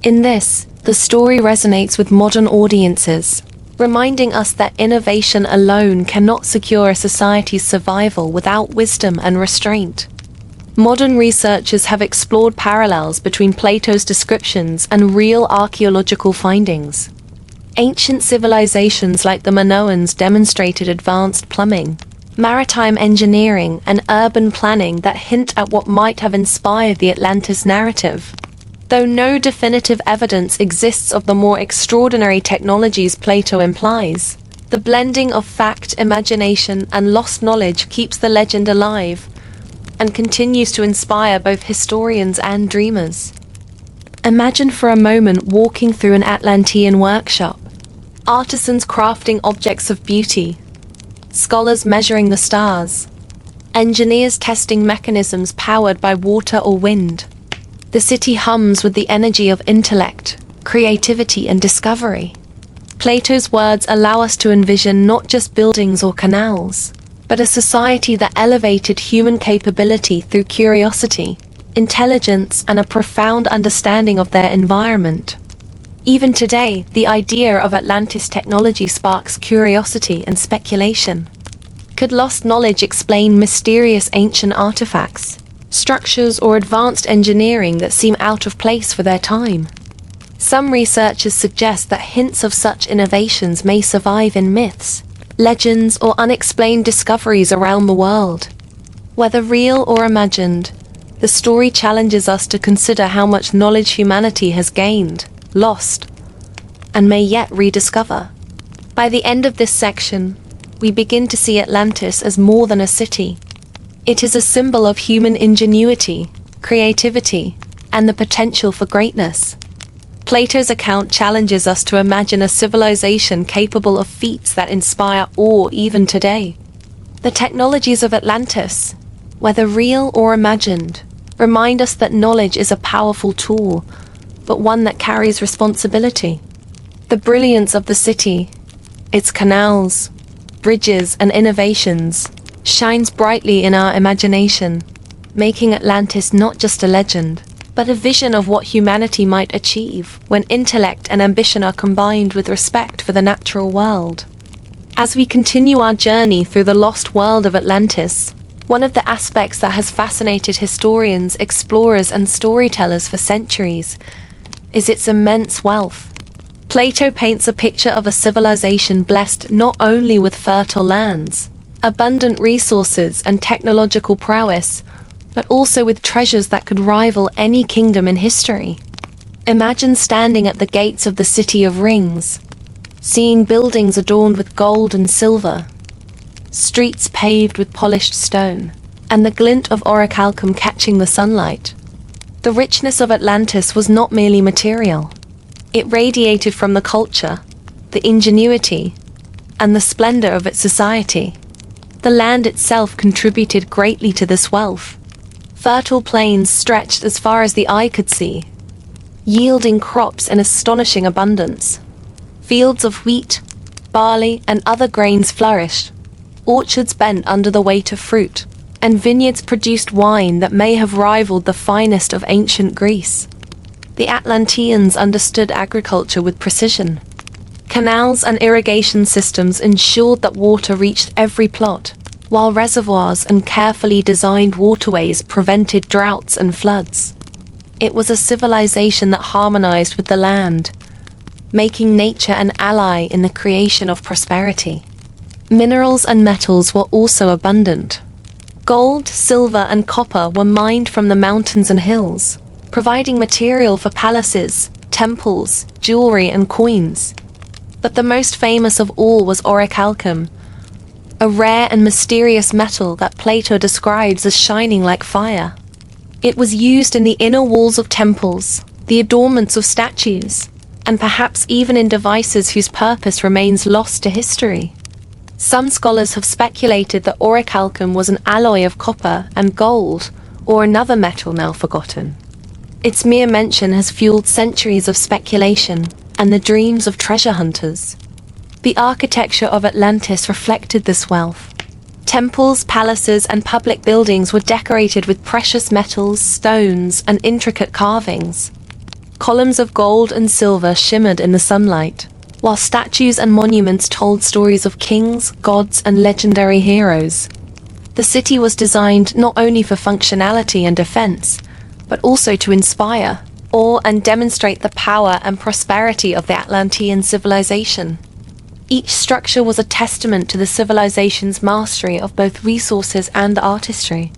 In this, the story resonates with modern audiences, reminding us that innovation alone cannot secure a society's survival without wisdom and restraint. Modern researchers have explored parallels between Plato's descriptions and real archaeological findings. Ancient civilizations like the Minoans demonstrated advanced plumbing, maritime engineering, and urban planning that hint at what might have inspired the Atlantis narrative. Though no definitive evidence exists of the more extraordinary technologies Plato implies, the blending of fact, imagination, and lost knowledge keeps the legend alive and continues to inspire both historians and dreamers. Imagine for a moment walking through an Atlantean workshop, artisans crafting objects of beauty, scholars measuring the stars, engineers testing mechanisms powered by water or wind. The city hums with the energy of intellect, creativity, and discovery. Plato's words allow us to envision not just buildings or canals, but a society that elevated human capability through curiosity, intelligence, and a profound understanding of their environment. Even today, the idea of Atlantis technology sparks curiosity and speculation. Could lost knowledge explain mysterious ancient artifacts, structures, or advanced engineering that seem out of place for their time? Some researchers suggest that hints of such innovations may survive in myths, legends, or unexplained discoveries around the world. Whether real or imagined, the story challenges us to consider how much knowledge humanity has gained, lost, and may yet rediscover. By the end of this section, we begin to see Atlantis as more than a city. It is a symbol of human ingenuity, creativity, and the potential for greatness. Plato's account challenges us to imagine a civilization capable of feats that inspire awe even today. The technologies of Atlantis, whether real or imagined, remind us that knowledge is a powerful tool, but one that carries responsibility. The brilliance of the city, its canals, bridges, and innovations, shines brightly in our imagination, making Atlantis not just a legend, but a vision of what humanity might achieve when intellect and ambition are combined with respect for the natural world. As we continue our journey through the lost world of Atlantis, One of the aspects that has fascinated historians, explorers, and storytellers for centuries is its immense wealth. Plato paints a picture of a civilization blessed not only with fertile lands, abundant resources, and technological prowess, but also with treasures that could rival any kingdom in history. Imagine standing at the gates of the City of Rings, seeing buildings adorned with gold and silver, streets paved with polished stone, and the glint of orichalcum catching the sunlight. The richness of Atlantis was not merely material. It radiated from the culture, the ingenuity, and the splendor of its society. The land itself contributed greatly to this wealth. Fertile plains stretched as far as the eye could see, yielding crops in astonishing abundance. Fields of wheat, barley, and other grains flourished. Orchards bent under the weight of fruit, and vineyards produced wine that may have rivaled the finest of ancient Greece. The Atlanteans understood agriculture with precision. Canals and irrigation systems ensured that water reached every plot, while reservoirs and carefully designed waterways prevented droughts and floods. It was a civilization that harmonized with the land, making nature an ally in the creation of prosperity. Minerals and metals were also abundant. Gold, silver, and copper were mined from the mountains and hills, providing material for palaces, temples, jewelry, and coins. But the most famous of all was orichalcum, a rare and mysterious metal that Plato describes as shining like fire. It was used in the inner walls of temples, the adornments of statues, and perhaps even in devices whose purpose remains lost to history. Some scholars have speculated that orichalcum was an alloy of copper and gold, or another metal now forgotten. Its mere mention has fueled centuries of speculation and the dreams of treasure hunters. The architecture of Atlantis reflected this wealth. Temples, palaces, and public buildings were decorated with precious metals, stones, and intricate carvings. Columns of gold and silver shimmered in the sunlight, while statues and monuments told stories of kings, gods, and legendary heroes. The city was designed not only for functionality and defense, but also to inspire, awe, and demonstrate the power and prosperity of the Atlantean civilization. Each structure was a testament to the civilization's mastery of both resources and artistry.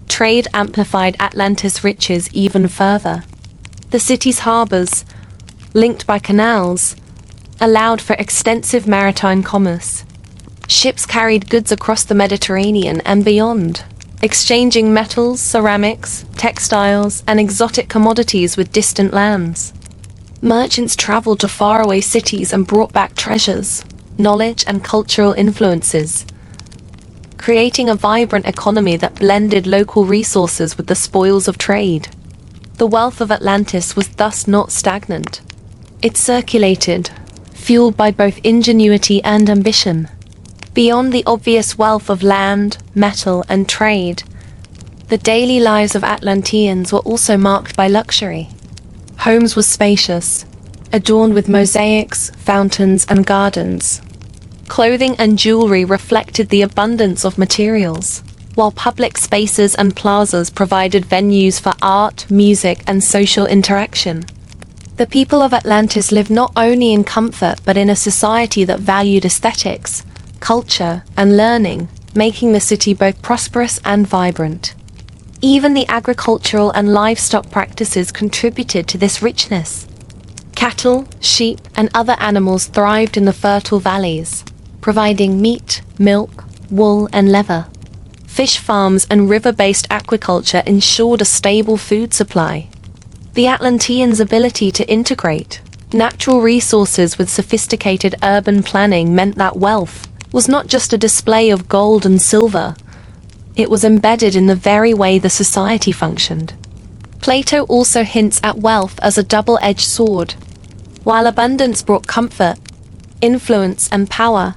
Trade amplified Atlantis' riches even further. The city's harbors, linked by canals, allowed for extensive maritime commerce. Ships carried goods across the Mediterranean and beyond, exchanging metals, ceramics, textiles, and exotic commodities with distant lands. Merchants traveled to faraway cities and brought back treasures, knowledge, and cultural influences, creating a vibrant economy that blended local resources with the spoils of trade. The wealth of Atlantis was thus not stagnant. It circulated, fueled by both ingenuity and ambition. Beyond the obvious wealth of land, metal, and trade, the daily lives of Atlanteans were also marked by luxury. Homes were spacious, adorned with mosaics, fountains, and gardens. Clothing and jewelry reflected the abundance of materials, while public spaces and plazas provided venues for art, music, and social interaction. The people of Atlantis lived not only in comfort but in a society that valued aesthetics, culture, and learning, making the city both prosperous and vibrant. Even the agricultural and livestock practices contributed to this richness. Cattle, sheep, and other animals thrived in the fertile valleys, providing meat, milk, wool, and leather. Fish farms and river-based aquaculture ensured a stable food supply. The Atlanteans' ability to integrate natural resources with sophisticated urban planning meant that wealth was not just a display of gold and silver. It was embedded in the very way the society functioned. Plato also hints at wealth as a double-edged sword. While abundance brought comfort, influence, and power,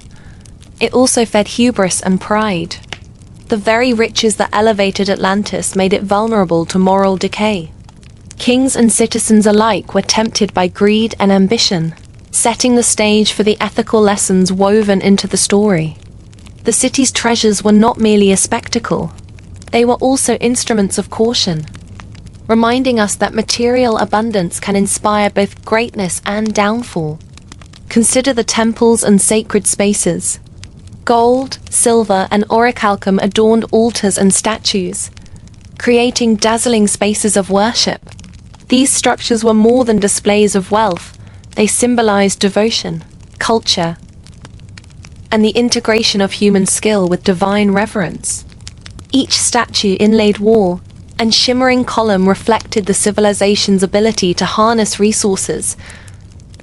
it also fed hubris and pride. The very riches that elevated Atlantis made it vulnerable to moral decay. Kings and citizens alike were tempted by greed and ambition, setting the stage for the ethical lessons woven into the story. The city's treasures were not merely a spectacle. they were also instruments of caution, reminding us that material abundance can inspire both greatness and downfall. Consider the temples and sacred spaces. Gold, silver, and orichalcum adorned altars and statues, creating dazzling spaces of worship. These structures were more than displays of wealth. They symbolized devotion, culture, and the integration of human skill with divine reverence. Each statue, inlaid wall, and shimmering column reflected the civilization's ability to harness resources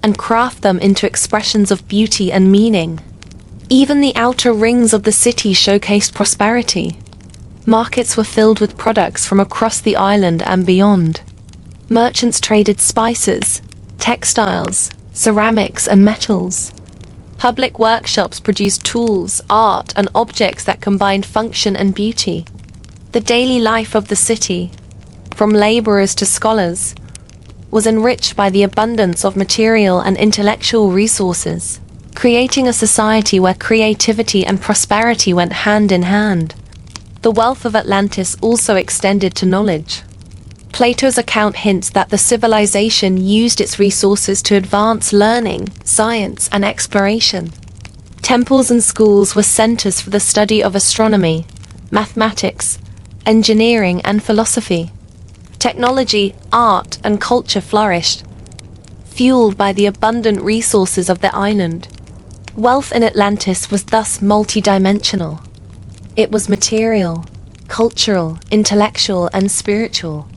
and craft them into expressions of beauty and meaning. Even the outer rings of the city showcased prosperity. Markets were filled with products from across the island and beyond. Merchants traded spices, textiles, ceramics, and metals. Public workshops produced tools, art, and objects that combined function and beauty. The daily life of the city, from laborers to scholars, was enriched by the abundance of material and intellectual resources, creating a society where creativity and prosperity went hand in hand. The wealth of Atlantis also extended to knowledge. Plato's account hints that the civilization used its resources to advance learning, science, and exploration. Temples and schools were centers for the study of astronomy, mathematics, engineering, and philosophy. Technology, art, and culture flourished, fueled by the abundant resources of the island. Wealth in Atlantis was thus multidimensional. It was material, cultural, intellectual, and spiritual.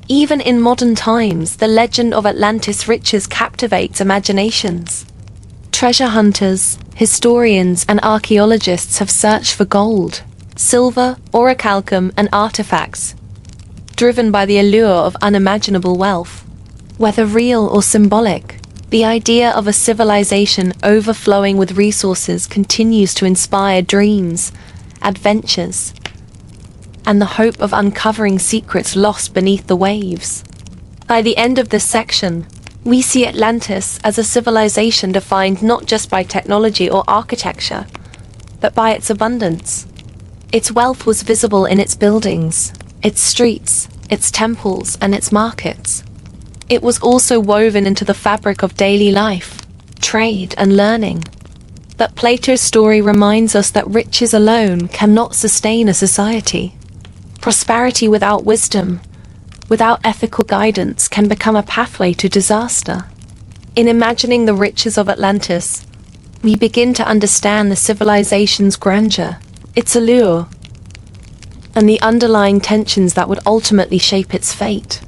Even in modern times, the legend of Atlantis' riches captivates imaginations. Treasure hunters, historians, and archaeologists have searched for gold, silver, orichalcum, and artifacts, driven by the allure of unimaginable wealth. Whether real or symbolic, the idea of a civilization overflowing with resources continues to inspire dreams, adventures, and the hope of uncovering secrets lost beneath the waves. By the end of this section, we see Atlantis as a civilization defined not just by technology or architecture, but by its abundance. Its wealth was visible in its buildings, its streets, its temples, and its markets. It was also woven into the fabric of daily life, trade, and learning. But Plato's story reminds us that riches alone cannot sustain a society. Prosperity without wisdom, without ethical guidance, can become a pathway to disaster. In imagining the riches of Atlantis, we begin to understand the civilization's grandeur, its allure, and the underlying tensions that would ultimately shape its fate.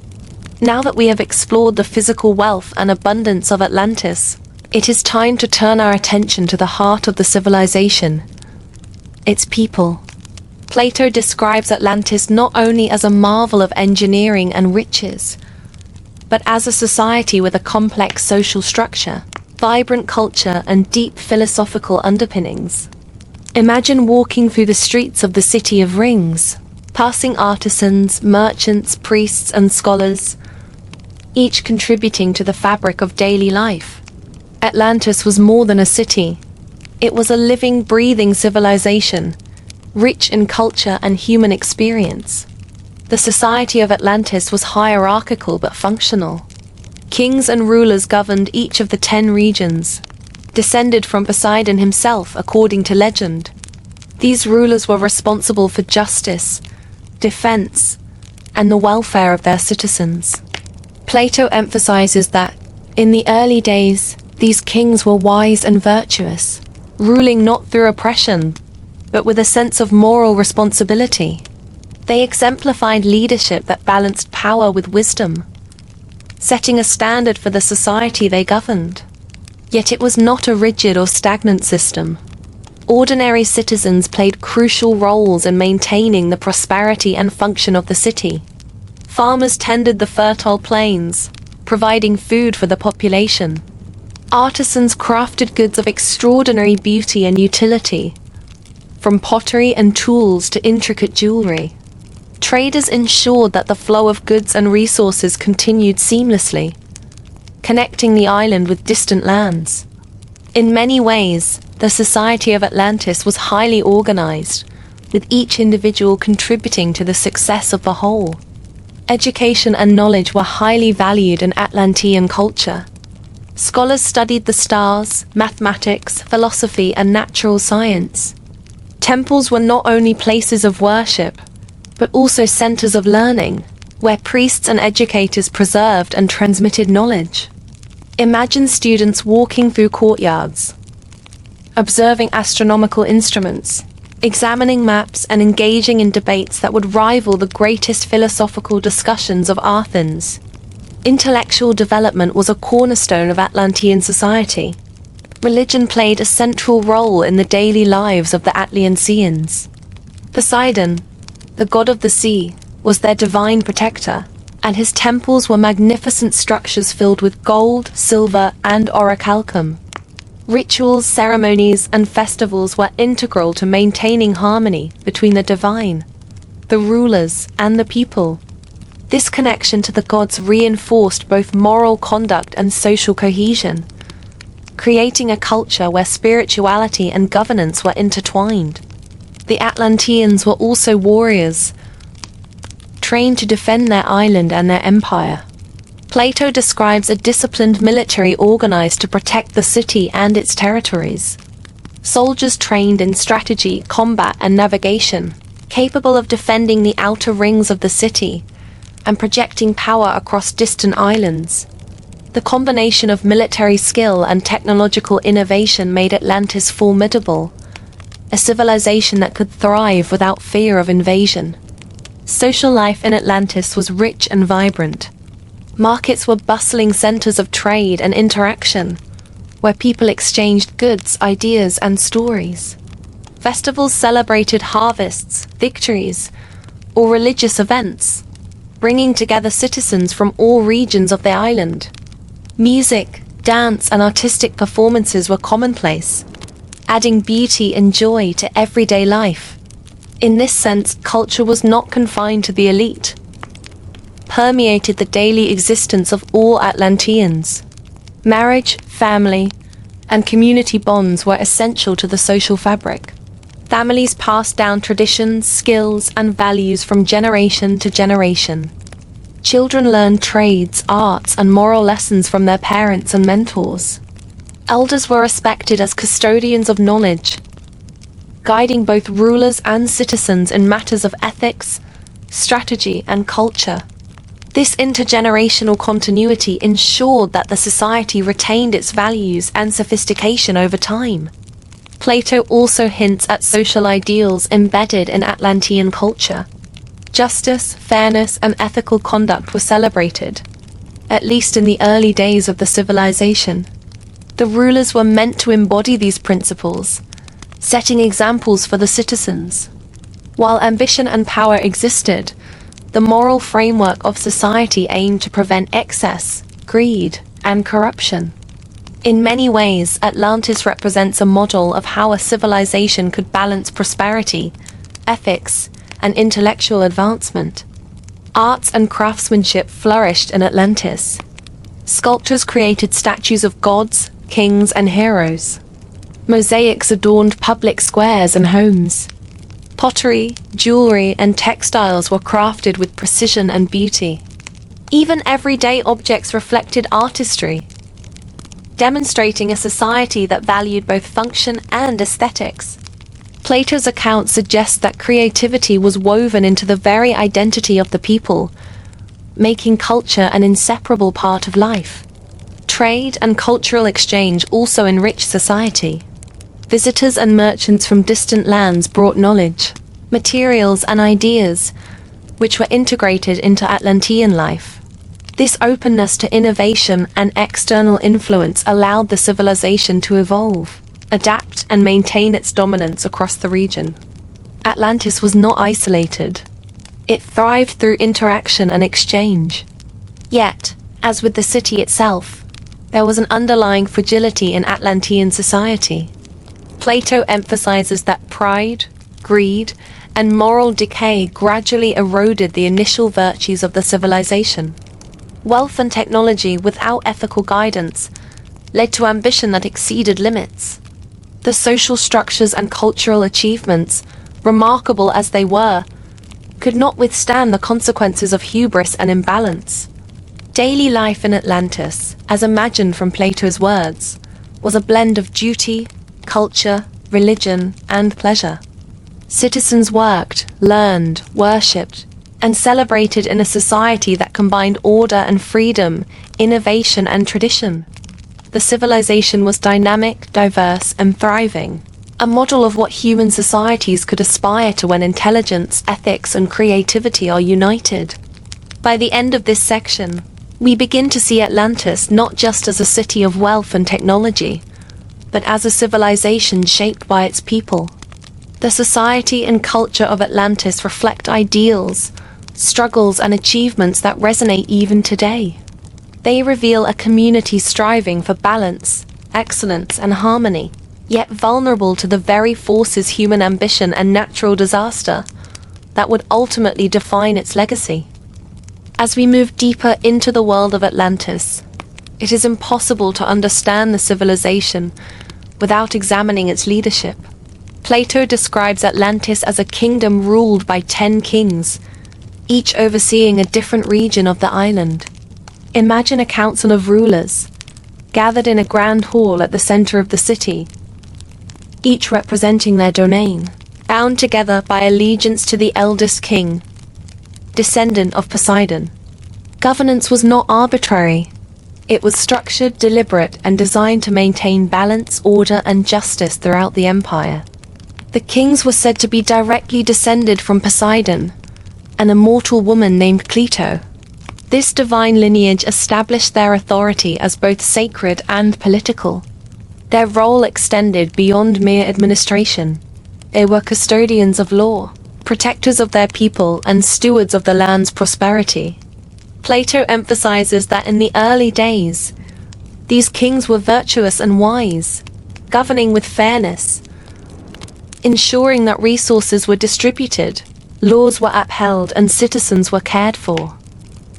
Now that we have explored the physical wealth and abundance of Atlantis, it is time to turn our attention to the heart of the civilization, its people. Plato describes Atlantis not only as a marvel of engineering and riches, but as a society with a complex social structure, vibrant culture, and deep philosophical underpinnings. Imagine walking through the streets of the City of Rings, passing artisans, merchants, priests, and scholars, each contributing to the fabric of daily life. Atlantis was more than a city. It was a living, breathing civilization, rich in culture and human experience. The society of Atlantis was hierarchical but functional. Kings and rulers governed each of the 10 regions, descended from Poseidon himself according to legend. These rulers were responsible for justice, defense, and the welfare of their citizens. Plato emphasizes that, in the early days, these kings were wise and virtuous, ruling not through oppression, but with a sense of moral responsibility. They exemplified leadership that balanced power with wisdom, setting a standard for the society they governed. Yet it was not a rigid or stagnant system. Ordinary citizens played crucial roles in maintaining the prosperity and function of the city. Farmers tended the fertile plains, providing food for the population. Artisans crafted goods of extraordinary beauty and utility, from pottery and tools to intricate jewelry. Traders ensured that the flow of goods and resources continued seamlessly, connecting the island with distant lands. In many ways, the society of Atlantis was highly organized, with each individual contributing to the success of the whole. Education and knowledge were highly valued in Atlantean culture. Scholars studied the stars, mathematics, philosophy, and natural science. Temples were not only places of worship, but also centers of learning, where priests and educators preserved and transmitted knowledge. Imagine students walking through courtyards, observing astronomical instruments, examining maps, and engaging in debates that would rival the greatest philosophical discussions of Athens. Intellectual development was a cornerstone of Atlantean society. Religion played a central role in the daily lives of the Atlanteans. Poseidon, the god of the sea, was their divine protector, and his temples were magnificent structures filled with gold, silver, and orichalcum. Rituals, ceremonies, and festivals were integral to maintaining harmony between the divine, the rulers, and the people. This connection to the gods reinforced both moral conduct and social cohesion, creating a culture where spirituality and governance were intertwined. The Atlanteans were also warriors, trained to defend their island and their empire. Plato describes a disciplined military organized to protect the city and its territories. Soldiers trained in strategy, combat, and navigation, capable of defending the outer rings of the city and projecting power across distant islands. The combination of military skill and technological innovation made Atlantis formidable, a civilization that could thrive without fear of invasion. Social life in Atlantis was rich and vibrant. Markets were bustling centers of trade and interaction, where people exchanged goods, ideas, and stories. Festivals celebrated harvests, victories, or religious events, bringing together citizens from all regions of the island. Music, dance, and artistic performances were commonplace, adding beauty and joy to everyday life. In this sense, culture was not confined to the elite, permeated the daily existence of all Atlanteans. Marriage, family, and community bonds were essential to the social fabric. Families passed down traditions, skills, and values from generation to generation. Children learned trades, arts, and moral lessons from their parents and mentors. Elders were respected as custodians of knowledge, guiding both rulers and citizens in matters of ethics, strategy, and culture. This intergenerational continuity ensured that the society retained its values and sophistication over time. Plato also hints at social ideals embedded in Atlantean culture. Justice, fairness, and ethical conduct were celebrated, at least in the early days of the civilization. The rulers were meant to embody these principles, setting examples for the citizens. While ambition and power existed, the moral framework of society aimed to prevent excess, greed, and corruption. In many ways, Atlantis represents a model of how a civilization could balance prosperity, ethics, and intellectual advancement. Arts and craftsmanship flourished in Atlantis. Sculptors created statues of gods, kings, and heroes. Mosaics adorned public squares and homes. Pottery, jewelry, and textiles were crafted with precision and beauty. Even everyday objects reflected artistry, demonstrating a society that valued both function and aesthetics. Plato's account suggests that creativity was woven into the very identity of the people, making culture an inseparable part of life. Trade and cultural exchange also enriched society. Visitors and merchants from distant lands brought knowledge, materials, and ideas, which were integrated into Atlantean life. This openness to innovation and external influence allowed the civilization to evolve, adapt, and maintain its dominance across the region. Atlantis was not isolated. It thrived through interaction and exchange. Yet, as with the city itself, there was an underlying fragility in Atlantean society. Plato emphasizes that pride, greed, and moral decay gradually eroded the initial virtues of the civilization. Wealth and technology without ethical guidance led to ambition that exceeded limits. The social structures and cultural achievements, remarkable as they were, could not withstand the consequences of hubris and imbalance. Daily life in Atlantis, as imagined from Plato's words, was a blend of duty, culture, religion, and pleasure. Citizens worked, learned, worshipped, and celebrated in a society that combined order and freedom, innovation and tradition. The civilization was dynamic, diverse, and thriving, a model of what human societies could aspire to when intelligence, ethics, and creativity are united. By the end of this section, we begin to see Atlantis not just as a city of wealth and technology, but as a civilization shaped by its people. The society and culture of Atlantis reflect ideals, struggles, and achievements that resonate even today. They reveal a community striving for balance, excellence, and harmony, yet vulnerable to the very forces human ambition and natural disaster that would ultimately define its legacy. As we move deeper into the world of Atlantis, it is impossible to understand the civilization without examining its leadership. Plato describes Atlantis as a kingdom ruled by 10 kings, each overseeing a different region of the island. Imagine a council of rulers, gathered in a grand hall at the center of the city, each representing their domain, bound together by allegiance to the eldest king, descendant of Poseidon. Governance was not arbitrary. It was structured, deliberate, and designed to maintain balance, order, and justice throughout the empire. The kings were said to be directly descended from Poseidon, an immortal woman named Plato. This divine lineage established their authority as both sacred and political. Their role extended beyond mere administration. They were custodians of law, protectors of their people, and stewards of the land's prosperity. Plato emphasizes that in the early days, these kings were virtuous and wise, governing with fairness, ensuring that resources were distributed, laws were upheld, and citizens were cared for.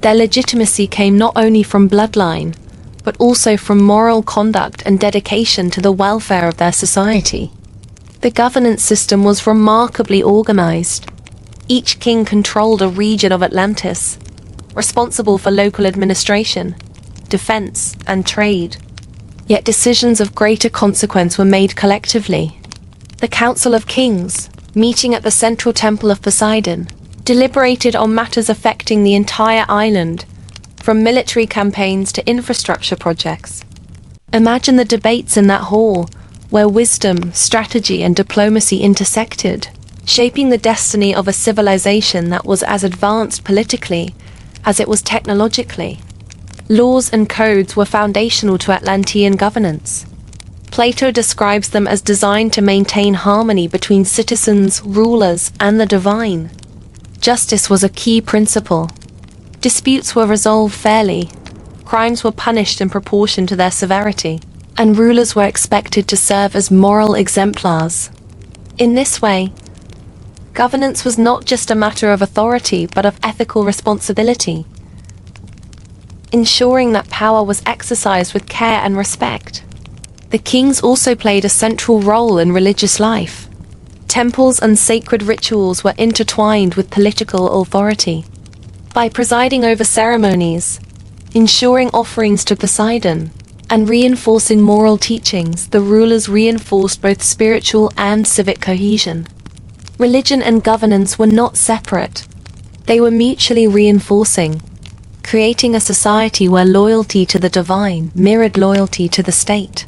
Their legitimacy came not only from bloodline, but also from moral conduct and dedication to the welfare of their society. The governance system was remarkably organized. Each king controlled a region of Atlantis, responsible for local administration, defense, and trade. Yet decisions of greater consequence were made collectively. The Council of Kings, meeting at the central temple of Poseidon, deliberated on matters affecting the entire island, from military campaigns to infrastructure projects. Imagine the debates in that hall, where wisdom, strategy, and diplomacy intersected, shaping the destiny of a civilization that was as advanced politically as it was technologically. Laws and codes were foundational to Atlantean governance. Plato describes them as designed to maintain harmony between citizens, rulers, and the divine. Justice was a key principle. Disputes were resolved fairly, crimes were punished in proportion to their severity, and rulers were expected to serve as moral exemplars. In this way, governance was not just a matter of authority but of ethical responsibility, ensuring that power was exercised with care and respect. The kings also played a central role in religious life. Temples and sacred rituals were intertwined with political authority. By presiding over ceremonies, ensuring offerings to Poseidon, and reinforcing moral teachings, the rulers reinforced both spiritual and civic cohesion. Religion and governance were not separate. They were mutually reinforcing, creating a society where loyalty to the divine mirrored loyalty to the state.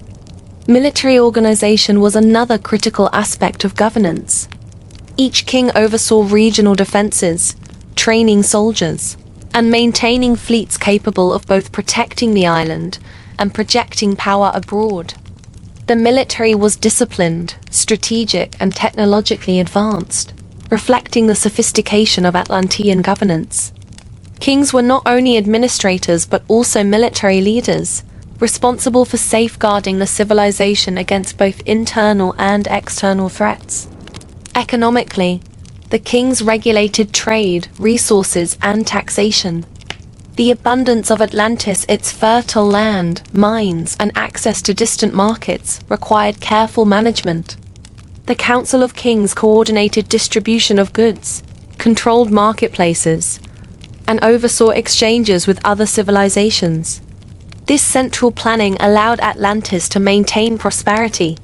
Military organization was another critical aspect of governance. Each king oversaw regional defenses, training soldiers, and maintaining fleets capable of both protecting the island and projecting power abroad. The military was disciplined, strategic, and technologically advanced, reflecting the sophistication of Atlantean governance. Kings were not only administrators but also military leaders, responsible for safeguarding the civilization against both internal and external threats. Economically, the kings regulated trade, resources, and taxation. The abundance of Atlantis, its fertile land, mines, and access to distant markets required careful management. The Council of Kings coordinated distribution of goods, controlled marketplaces, and oversaw exchanges with other civilizations. This central planning allowed Atlantis to maintain prosperity,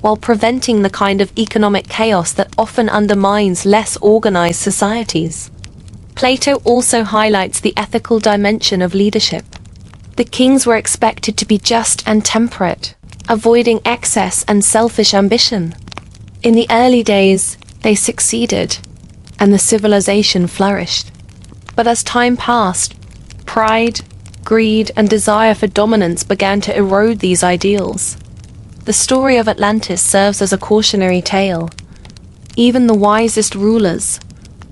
while preventing the kind of economic chaos that often undermines less organized societies. Plato also highlights the ethical dimension of leadership. The kings were expected to be just and temperate, avoiding excess and selfish ambition. In the early days, they succeeded, and the civilization flourished. But as time passed, pride, greed, and desire for dominance began to erode these ideals. The story of Atlantis serves as a cautionary tale. Even the wisest rulers,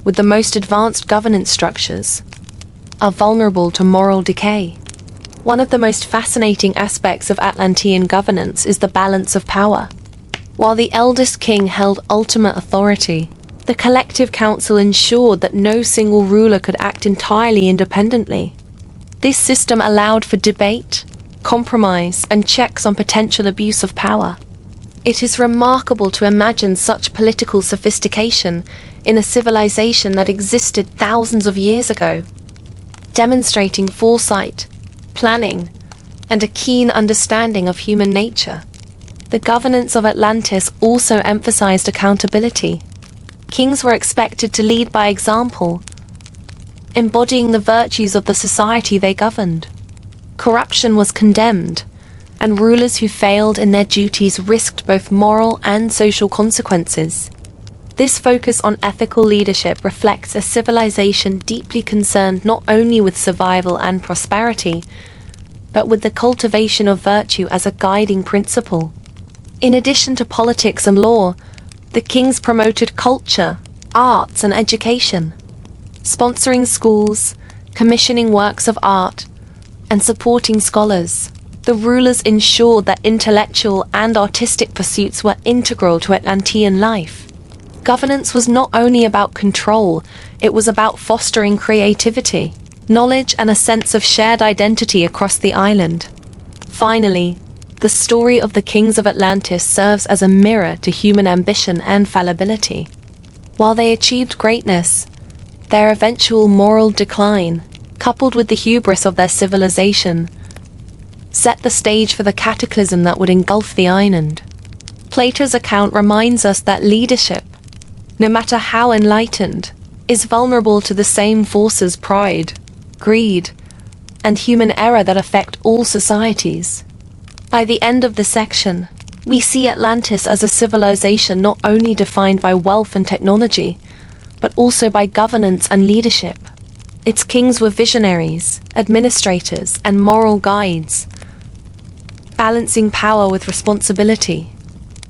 with the most advanced governance structures, are vulnerable to moral decay. One of the most fascinating aspects of Atlantean governance is the balance of power. While the eldest king held ultimate authority, the collective council ensured that no single ruler could act entirely independently. This system allowed for debate, compromise, and checks on potential abuse of power. It is remarkable to imagine such political sophistication in a civilization that existed thousands of years ago, demonstrating foresight, planning, and a keen understanding of human nature. The governance of Atlantis also emphasized accountability. Kings were expected to lead by example, embodying the virtues of the society they governed. Corruption was condemned, and rulers who failed in their duties risked both moral and social consequences. This focus on ethical leadership reflects a civilization deeply concerned not only with survival and prosperity, but with the cultivation of virtue as a guiding principle. In addition to politics and law, the kings promoted culture, arts, and education. Sponsoring schools, commissioning works of art, and supporting scholars, the rulers ensured that intellectual and artistic pursuits were integral to Atlantean life. Governance was not only about control, it was about fostering creativity, knowledge, and a sense of shared identity across the island. Finally, the story of the kings of Atlantis serves as a mirror to human ambition and fallibility. While they achieved greatness, their eventual moral decline, coupled with the hubris of their civilization, set the stage for the cataclysm that would engulf the island. Plato's account reminds us that leadership, no matter how enlightened, is vulnerable to the same forces: pride, greed, and human error that affect all societies. By the end of the section, we see Atlantis as a civilization not only defined by wealth and technology, but also by governance and leadership. Its kings were visionaries, administrators, and moral guides, balancing power with responsibility.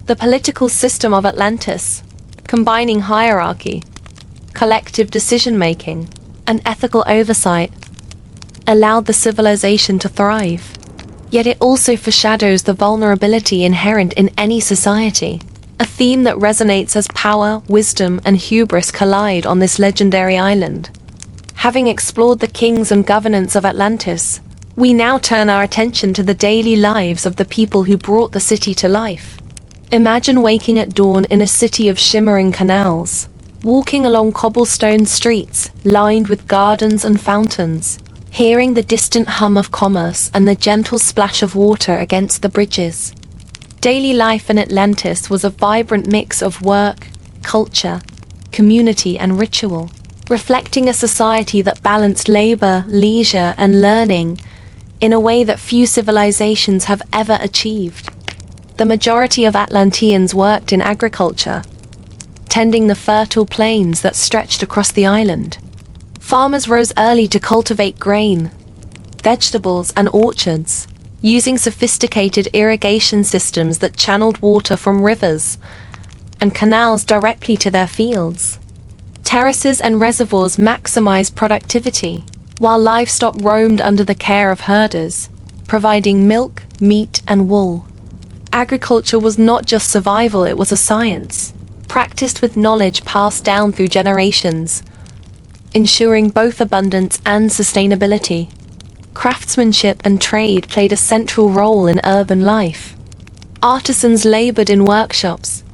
The political system of Atlantis, combining hierarchy, collective decision-making, and ethical oversight, allowed the civilization to thrive. Yet it also foreshadows the vulnerability inherent in any society, a theme that resonates as power, wisdom, and hubris collide on this legendary island. Having explored the kings and governance of Atlantis, we now turn our attention to the daily lives of the people who brought the city to life. Imagine waking at dawn in a city of shimmering canals, walking along cobblestone streets lined with gardens and fountains, hearing the distant hum of commerce and the gentle splash of water against the bridges. Daily life in Atlantis was a vibrant mix of work, culture, community, and ritual, reflecting a society that balanced labor, leisure, and learning in a way that few civilizations have ever achieved. The majority of Atlanteans worked in agriculture, tending the fertile plains that stretched across the island. Farmers rose early to cultivate grain, vegetables, and orchards, using sophisticated irrigation systems that channeled water from rivers and canals directly to their fields. Terraces and reservoirs maximized productivity, while livestock roamed under the care of herders, providing milk, meat, and wool. Agriculture was not just survival, it was a science, practiced with knowledge passed down through generations, ensuring both abundance and sustainability. Craftsmanship and trade played a central role in urban life. Artisans labored in workshops,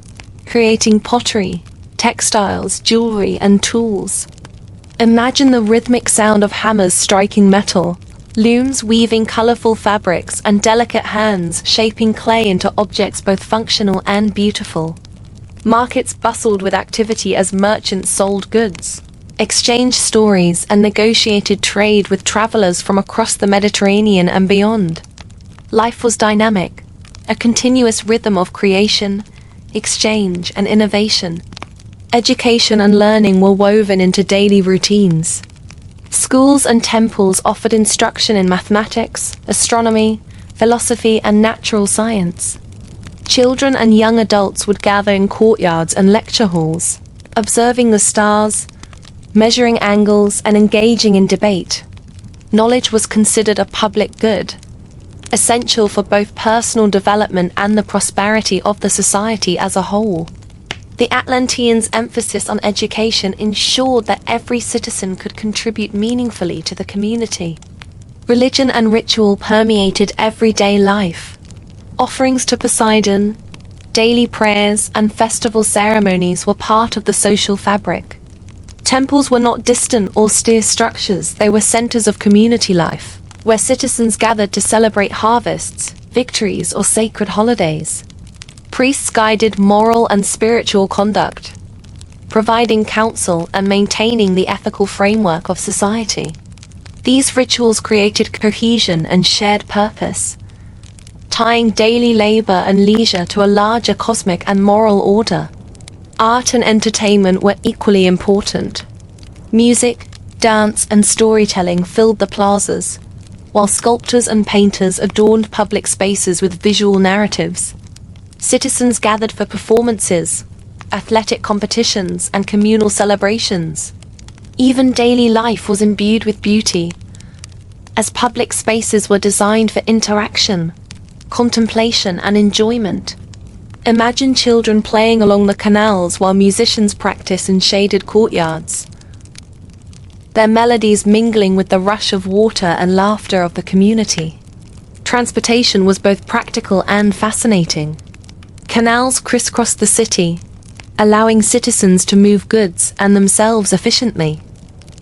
creating pottery, textiles, jewelry, and tools. Imagine the rhythmic sound of hammers striking metal, looms weaving colorful fabrics, and delicate hands shaping clay into objects both functional and beautiful. Markets bustled with activity as merchants sold goods, exchanged stories, and negotiated trade with travelers from across the Mediterranean and beyond. Life was dynamic, a continuous rhythm of creation, exchange, and innovation. Education and learning were woven into daily routines. Schools and temples offered instruction in mathematics, astronomy, philosophy, and natural science. Children and young adults would gather in courtyards and lecture halls, observing the stars, measuring angles, and engaging in debate. Knowledge was considered a public good, essential for both personal development and the prosperity of the society as a whole. The Atlanteans' emphasis on education ensured that every citizen could contribute meaningfully to the community. Religion and ritual permeated everyday life. Offerings to Poseidon, daily prayers, and festival ceremonies were part of the social fabric. Temples were not distant, austere structures, they were centers of community life, where citizens gathered to celebrate harvests, victories, or sacred holidays. Priests guided moral and spiritual conduct, providing counsel and maintaining the ethical framework of society. These rituals created cohesion and shared purpose, tying daily labor and leisure to a larger cosmic and moral order. Art and entertainment were equally important. Music, dance, and storytelling filled the plazas, while sculptors and painters adorned public spaces with visual narratives. Citizens gathered for performances, athletic competitions, and communal celebrations. Even daily life was imbued with beauty, as public spaces were designed for interaction, contemplation, and enjoyment. Imagine children playing along the canals while musicians practice in shaded courtyards, their melodies mingling with the rush of water and laughter of the community. Transportation was both practical and fascinating. Canals crisscrossed the city, allowing citizens to move goods and themselves efficiently.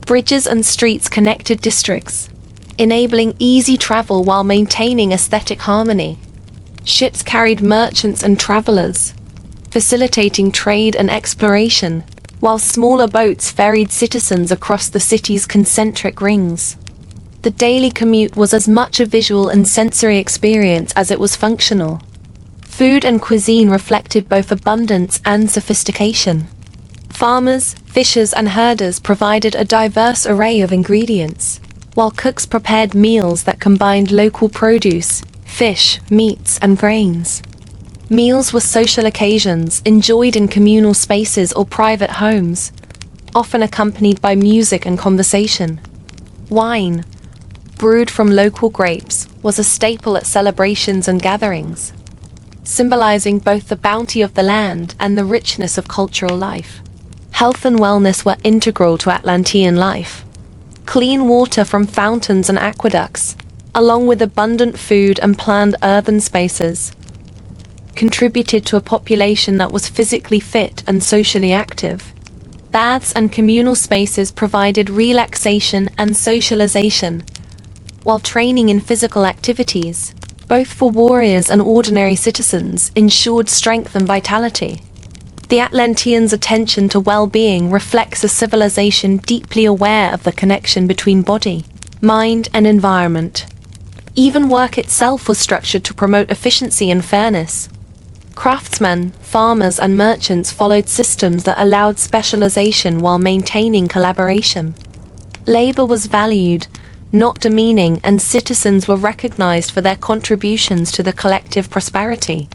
Bridges and streets connected districts, enabling easy travel while maintaining aesthetic harmony. Ships carried merchants and travelers, facilitating trade and exploration, while smaller boats ferried citizens across the city's concentric rings. The daily commute was as much a visual and sensory experience as it was functional. Food and cuisine reflected both abundance and sophistication. Farmers, fishers, and herders provided a diverse array of ingredients, while cooks prepared meals that combined local produce, fish, meats, and grains. Meals were social occasions enjoyed in communal spaces or private homes, often accompanied by music and conversation. Wine, brewed from local grapes, was a staple at celebrations and gatherings, symbolizing both the bounty of the land and the richness of cultural life. Health and wellness were integral to Atlantean life. Clean water from fountains and aqueducts, along with abundant food and planned urban spaces, contributed to a population that was physically fit and socially active. Baths and communal spaces provided relaxation and socialization, while training in physical activities, both for warriors and ordinary citizens, ensured strength and vitality. The Atlanteans' attention to well-being reflects a civilization deeply aware of the connection between body, mind, and environment. Even work itself was structured to promote efficiency and fairness. Craftsmen, farmers, and merchants followed systems that allowed specialization while maintaining collaboration. Labor was valued, not demeaning, and citizens were recognized for their contributions to the collective prosperity.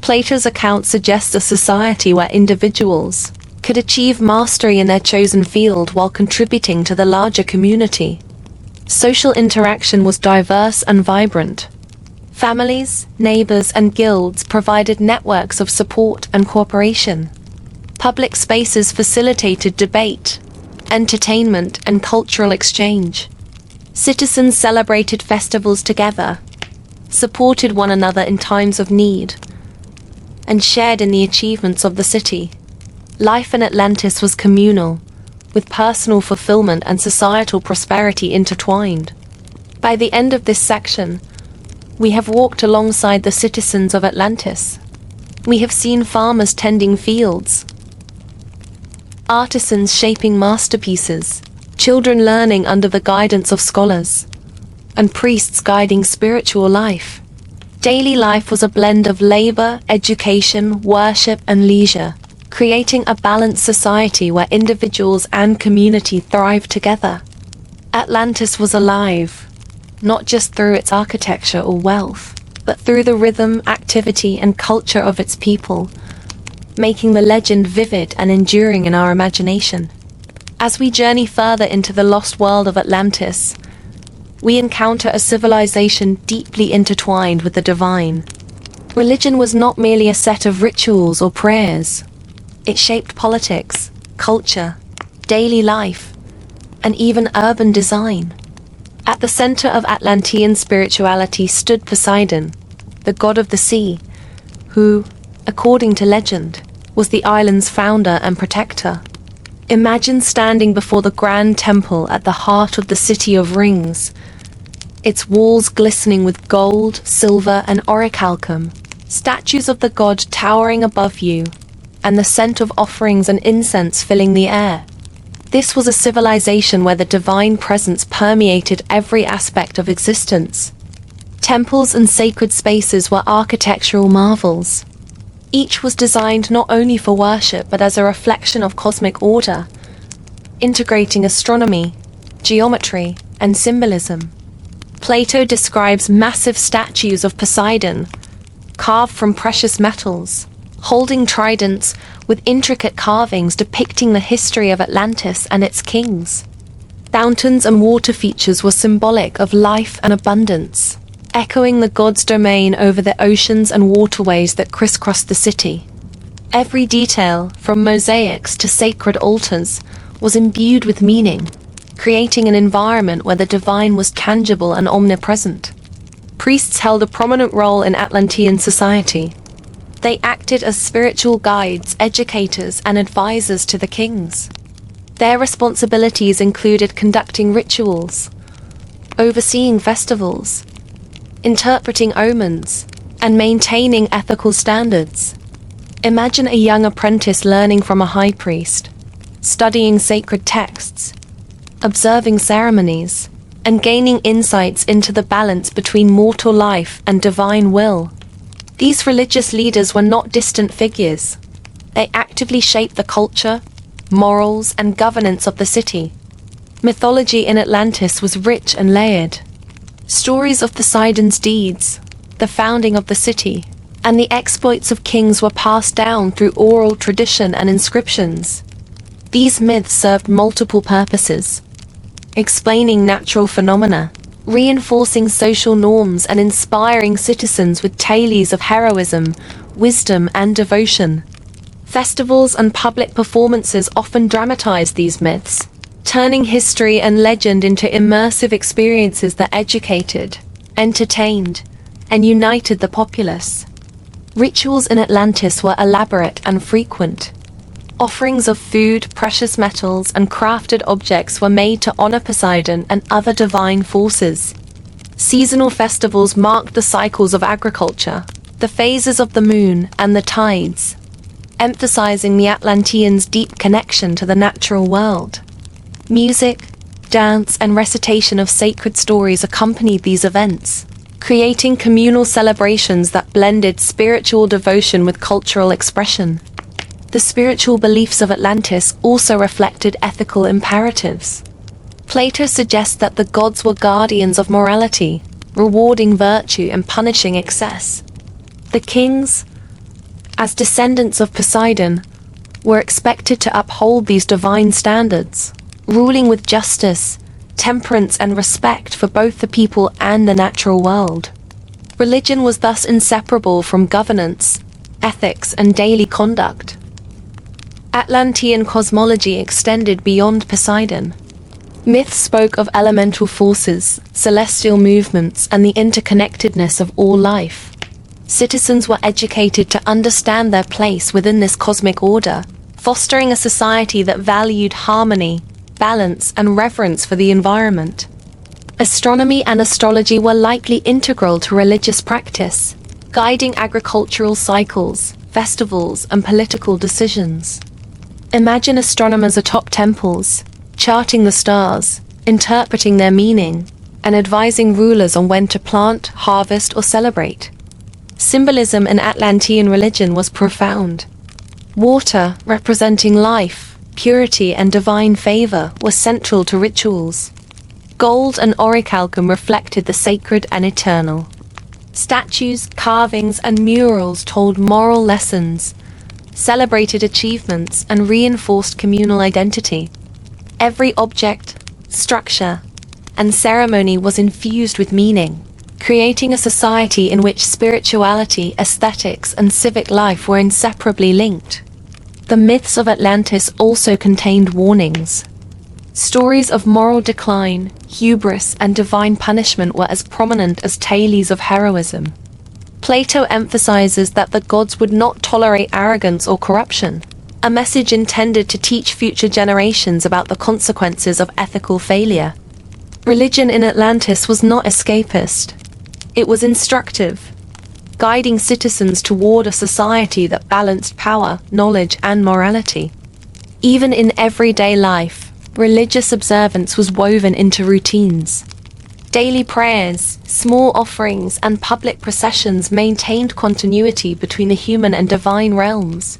Plato's account suggests a society where individuals could achieve mastery in their chosen field while contributing to the larger community. Social interaction was diverse and vibrant. Families, neighbors, and guilds provided networks of support and cooperation. Public spaces facilitated debate, entertainment, and cultural exchange. Citizens celebrated festivals together, supported one another in times of need, and shared in the achievements of the city. Life in Atlantis was communal, with personal fulfillment and societal prosperity intertwined. By the end of this section, we have walked alongside the citizens of Atlantis. We have seen farmers tending fields, artisans shaping masterpieces, children learning under the guidance of scholars, and priests guiding spiritual life. Daily life was a blend of labor, education, worship, and leisure, creating a balanced society where individuals and community thrived together. Atlantis was alive, not just through its architecture or wealth, but through the rhythm, activity, and culture of its people, making the legend vivid and enduring in our imagination. As we journey further into the lost world of Atlantis, we encounter a civilization deeply intertwined with the divine. Religion was not merely a set of rituals or prayers. It shaped politics, culture, daily life, and even urban design. At the center of Atlantean spirituality stood Poseidon, the god of the sea, who, according to legend, was the island's founder and protector. Imagine standing before the grand temple at the heart of the City of Rings, its walls glistening with gold, silver, and orichalcum, statues of the god towering above you, and the scent of offerings and incense filling the air. This was a civilization where the divine presence permeated every aspect of existence. Temples and sacred spaces were architectural marvels. Each was designed not only for worship but as a reflection of cosmic order, integrating astronomy, geometry, and symbolism. Plato describes massive statues of Poseidon, carved from precious metals, holding tridents with intricate carvings depicting the history of Atlantis and its kings. Fountains and water features were symbolic of life and abundance, echoing the god's domain over the oceans and waterways that crisscrossed the city. Every detail, from mosaics to sacred altars, was imbued with meaning, creating an environment where the divine was tangible and omnipresent. Priests held a prominent role in Atlantean society. They acted as spiritual guides, educators, and advisors to the kings. Their responsibilities included conducting rituals, overseeing festivals, interpreting omens, and maintaining ethical standards. Imagine a young apprentice learning from a high priest, studying sacred texts, observing ceremonies, and gaining insights into the balance between mortal life and divine will. These religious leaders were not distant figures. They actively shaped the culture, morals, and governance of the city. Mythology in Atlantis was rich and layered. Stories of Poseidon's deeds, the founding of the city, and the exploits of kings were passed down through oral tradition and inscriptions. These myths served multiple purposes: explaining natural phenomena, reinforcing social norms, and inspiring citizens with tales of heroism, wisdom, and devotion. Festivals and public performances often dramatized these myths, turning history and legend into immersive experiences that educated, entertained, and united the populace. Rituals in Atlantis were elaborate and frequent. Offerings of food, precious metals, and crafted objects were made to honor Poseidon and other divine forces. Seasonal festivals marked the cycles of agriculture, the phases of the moon, and the tides, emphasizing the Atlanteans' deep connection to the natural world. Music, dance, and recitation of sacred stories accompanied these events, creating communal celebrations that blended spiritual devotion with cultural expression. The spiritual beliefs of Atlantis also reflected ethical imperatives. Plato suggests that the gods were guardians of morality, rewarding virtue and punishing excess. The kings, as descendants of Poseidon, were expected to uphold these divine standards, ruling with justice, temperance, and respect for both the people and the natural world. Religion was thus inseparable from governance, ethics, and daily conduct. Atlantean cosmology extended beyond Poseidon. Myths spoke of elemental forces, celestial movements, and the interconnectedness of all life. Citizens were educated to understand their place within this cosmic order, fostering a society that valued harmony, balance, and reverence for the environment. Astronomy and astrology were likely integral to religious practice, guiding agricultural cycles, festivals, and political decisions. Imagine astronomers atop temples, charting the stars, interpreting their meaning, and advising rulers on when to plant, harvest, or celebrate. Symbolism in Atlantean religion was profound. Water, representing life, purity, and divine favor, was central to rituals. Gold and orichalcum reflected the sacred and eternal. Statues, carvings, and murals told moral lessons, celebrated achievements, and reinforced communal identity. Every object, structure, and ceremony was infused with meaning, creating a society in which spirituality, aesthetics, and civic life were inseparably linked. The myths of Atlantis also contained warnings. Stories of moral decline, hubris, and divine punishment were as prominent as tales of heroism. Plato emphasizes that the gods would not tolerate arrogance or corruption, a message intended to teach future generations about the consequences of ethical failure. Religion in Atlantis was not escapist. It was instructive, guiding citizens toward a society that balanced power, knowledge, and morality. Even in everyday life, religious observance was woven into routines. Daily prayers, small offerings, and public processions maintained continuity between the human and divine realms.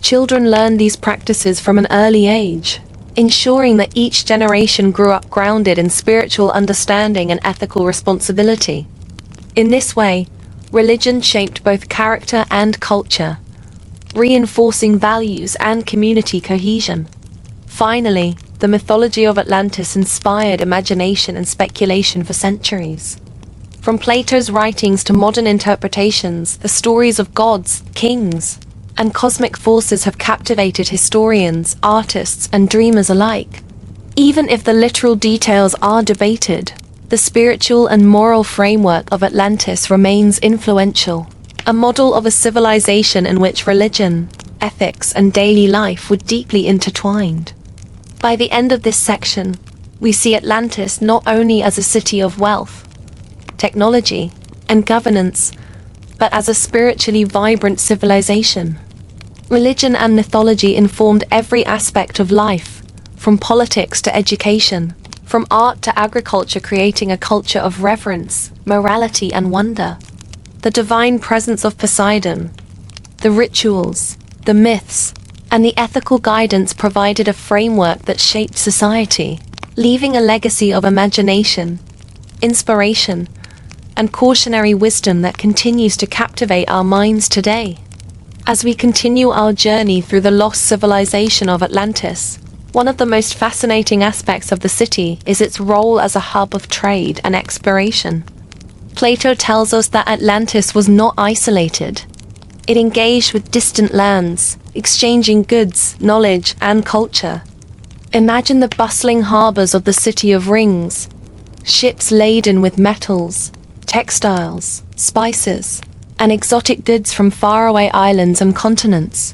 Children learned these practices from an early age, ensuring that each generation grew up grounded in spiritual understanding and ethical responsibility. In this way, religion shaped both character and culture, reinforcing values and community cohesion. Finally, the mythology of Atlantis inspired imagination and speculation for centuries. From Plato's writings to modern interpretations, the stories of gods, kings, and cosmic forces have captivated historians, artists, and dreamers alike. Even if the literal details are debated, the spiritual and moral framework of Atlantis remains influential, a model of a civilization in which religion, ethics, and daily life were deeply intertwined. By the end of this section, we see Atlantis not only as a city of wealth, technology, and governance, but as a spiritually vibrant civilization. Religion and mythology informed every aspect of life, from politics to education, from art to agriculture, creating a culture of reverence, morality, and wonder. The divine presence of Poseidon, the rituals, the myths, and the ethical guidance provided a framework that shaped society, leaving a legacy of imagination, inspiration, and cautionary wisdom that continues to captivate our minds today. As we continue our journey through the lost civilization of Atlantis, one of the most fascinating aspects of the city is its role as a hub of trade and exploration. Plato tells us that Atlantis was not isolated. It engaged with distant lands, exchanging goods, knowledge, and culture. Imagine the bustling harbors of the City of Rings, ships laden with metals, textiles, spices, and exotic goods from faraway islands and continents.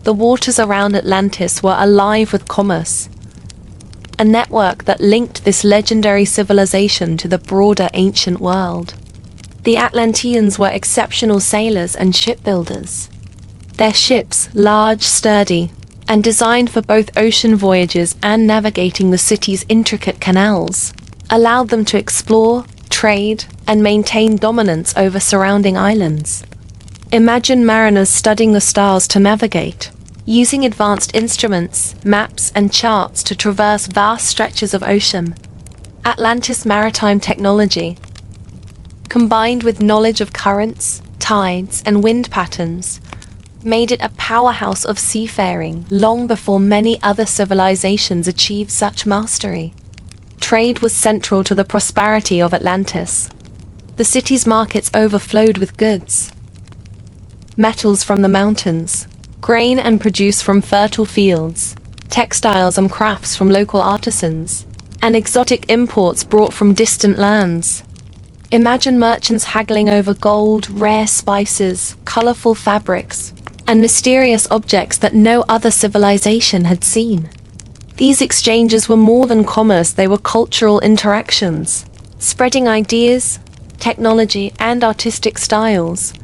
The waters around Atlantis were alive with commerce, a network that linked this legendary civilization to the broader ancient world. The Atlanteans were exceptional sailors and shipbuilders. Their ships, large, sturdy, and designed for both ocean voyages and navigating the city's intricate canals, allowed them to explore, trade, and maintain dominance over surrounding islands. Imagine mariners studying the stars to navigate, using advanced instruments, maps, and charts to traverse vast stretches of ocean. Atlantis' maritime technology, combined with knowledge of currents, tides, and wind patterns, made it a powerhouse of seafaring long before many other civilizations achieved such mastery. Trade was central to the prosperity of Atlantis. The city's markets overflowed with goods, metals from the mountains, grain and produce from fertile fields, textiles and crafts from local artisans, and exotic imports brought from distant lands. Imagine merchants haggling over gold, rare spices, colorful fabrics, and mysterious objects that no other civilization had seen. These exchanges were more than commerce, they were cultural interactions, spreading ideas, technology, and artistic styles,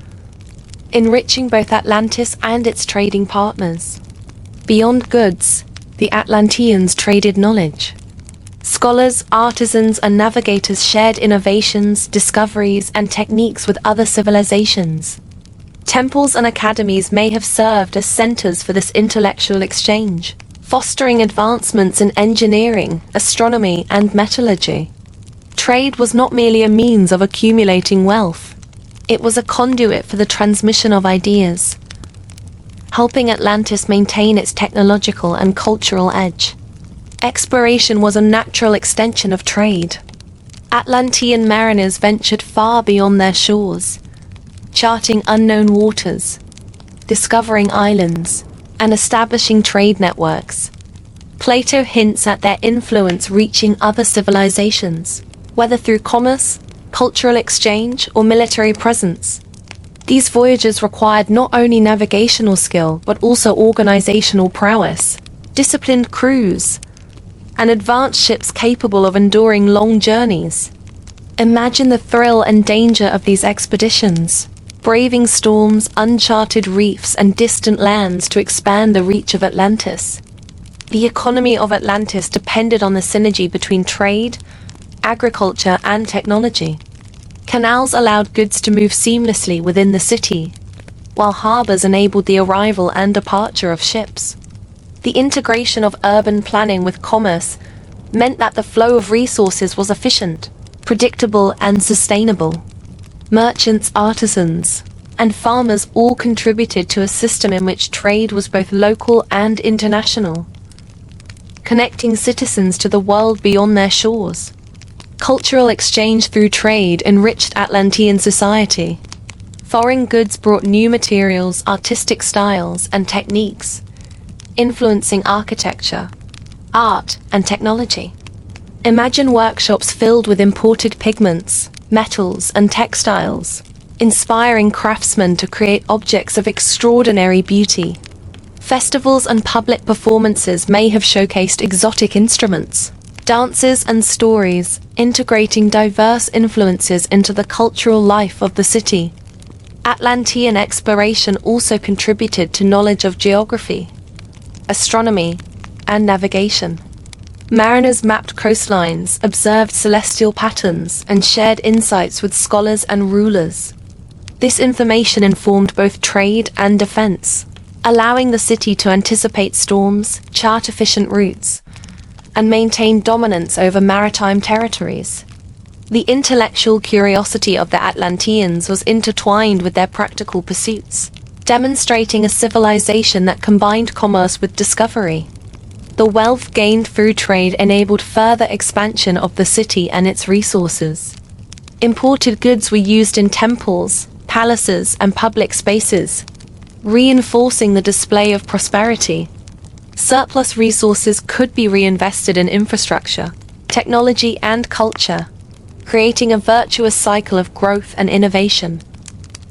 enriching both Atlantis and its trading partners. Beyond goods, the Atlanteans traded knowledge. Scholars, artisans, and navigators shared innovations, discoveries, and techniques with other civilizations. Temples and academies may have served as centers for this intellectual exchange, fostering advancements in engineering, astronomy, and metallurgy. Trade was not merely a means of accumulating wealth. It was a conduit for the transmission of ideas, helping Atlantis maintain its technological and cultural edge. Exploration was a natural extension of trade. Atlantean mariners ventured far beyond their shores, charting unknown waters, discovering islands, and establishing trade networks. Plato hints at their influence reaching other civilizations, whether through commerce, cultural exchange, or military presence. These voyages required not only navigational skill, but also organizational prowess, disciplined crews, and advanced ships capable of enduring long journeys. Imagine the thrill and danger of these expeditions, braving storms, uncharted reefs, and distant lands to expand the reach of Atlantis. The economy of Atlantis depended on the synergy between trade, agriculture, and technology. Canals allowed goods to move seamlessly within the city, while harbors enabled the arrival and departure of ships. The integration of urban planning with commerce meant that the flow of resources was efficient, predictable, and sustainable. Merchants, artisans, and farmers all contributed to a system in which trade was both local and international, connecting citizens to the world beyond their shores. Cultural exchange through trade enriched Atlantean society. Foreign goods brought new materials, artistic styles, and techniques, influencing architecture, art, and technology. Imagine workshops filled with imported pigments, metals, and textiles, inspiring craftsmen to create objects of extraordinary beauty. Festivals and public performances may have showcased exotic instruments, dances, and stories, integrating diverse influences into the cultural life of the city. Atlantean exploration also contributed to knowledge of geography, astronomy, and navigation. Mariners mapped coastlines, observed celestial patterns, and shared insights with scholars and rulers. This information informed both trade and defense, allowing the city to anticipate storms, chart efficient routes, and maintain dominance over maritime territories. The intellectual curiosity of the Atlanteans was intertwined with their practical pursuits, demonstrating a civilization that combined commerce with discovery. The wealth gained through trade enabled further expansion of the city and its resources. Imported goods were used in temples, palaces, and public spaces, reinforcing the display of prosperity. Surplus resources could be reinvested in infrastructure, technology, and culture, creating a virtuous cycle of growth and innovation.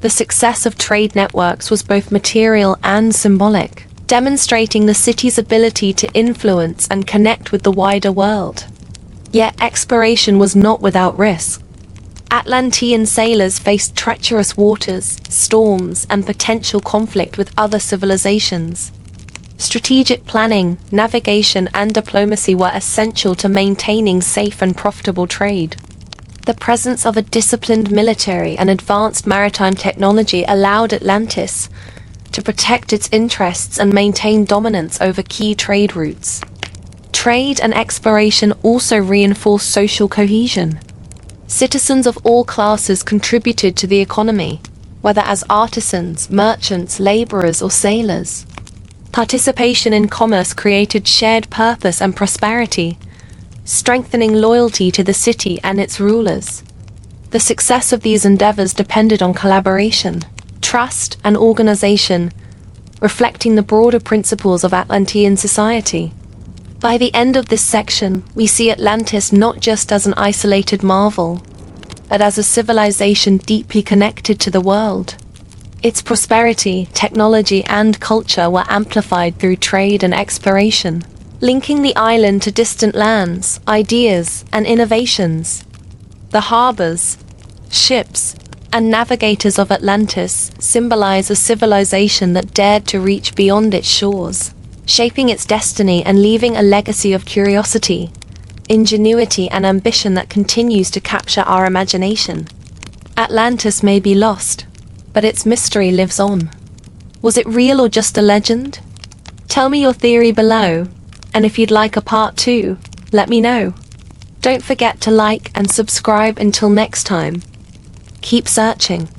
The success of trade networks was both material and symbolic, demonstrating the city's ability to influence and connect with the wider world. Yet exploration was not without risk. Atlantean sailors faced treacherous waters, storms, and potential conflict with other civilizations. Strategic planning, navigation, and diplomacy were essential to maintaining safe and profitable trade. The presence of a disciplined military and advanced maritime technology allowed Atlantis to protect its interests and maintain dominance over key trade routes. Trade and exploration also reinforced social cohesion. Citizens of all classes contributed to the economy, whether as artisans, merchants, laborers, or sailors. Participation in commerce created shared purpose and prosperity, strengthening loyalty to the city and its rulers. The success of these endeavors depended on collaboration, trust, and organization, reflecting the broader principles of Atlantean society. By the end of this section, we see Atlantis not just as an isolated marvel, but as a civilization deeply connected to the world. Its prosperity, technology, and culture were amplified through trade and exploration, linking the island to distant lands, ideas, and innovations. The harbors, ships, and navigators of Atlantis symbolize a civilization that dared to reach beyond its shores, shaping its destiny and leaving a legacy of curiosity, ingenuity, and ambition that continues to capture our imagination. Atlantis may be lost, but its mystery lives on. Was it real or just a legend? Tell me your theory below, and if you'd like a part 2, let me know. Don't forget to like and subscribe. Until next time. Keep searching.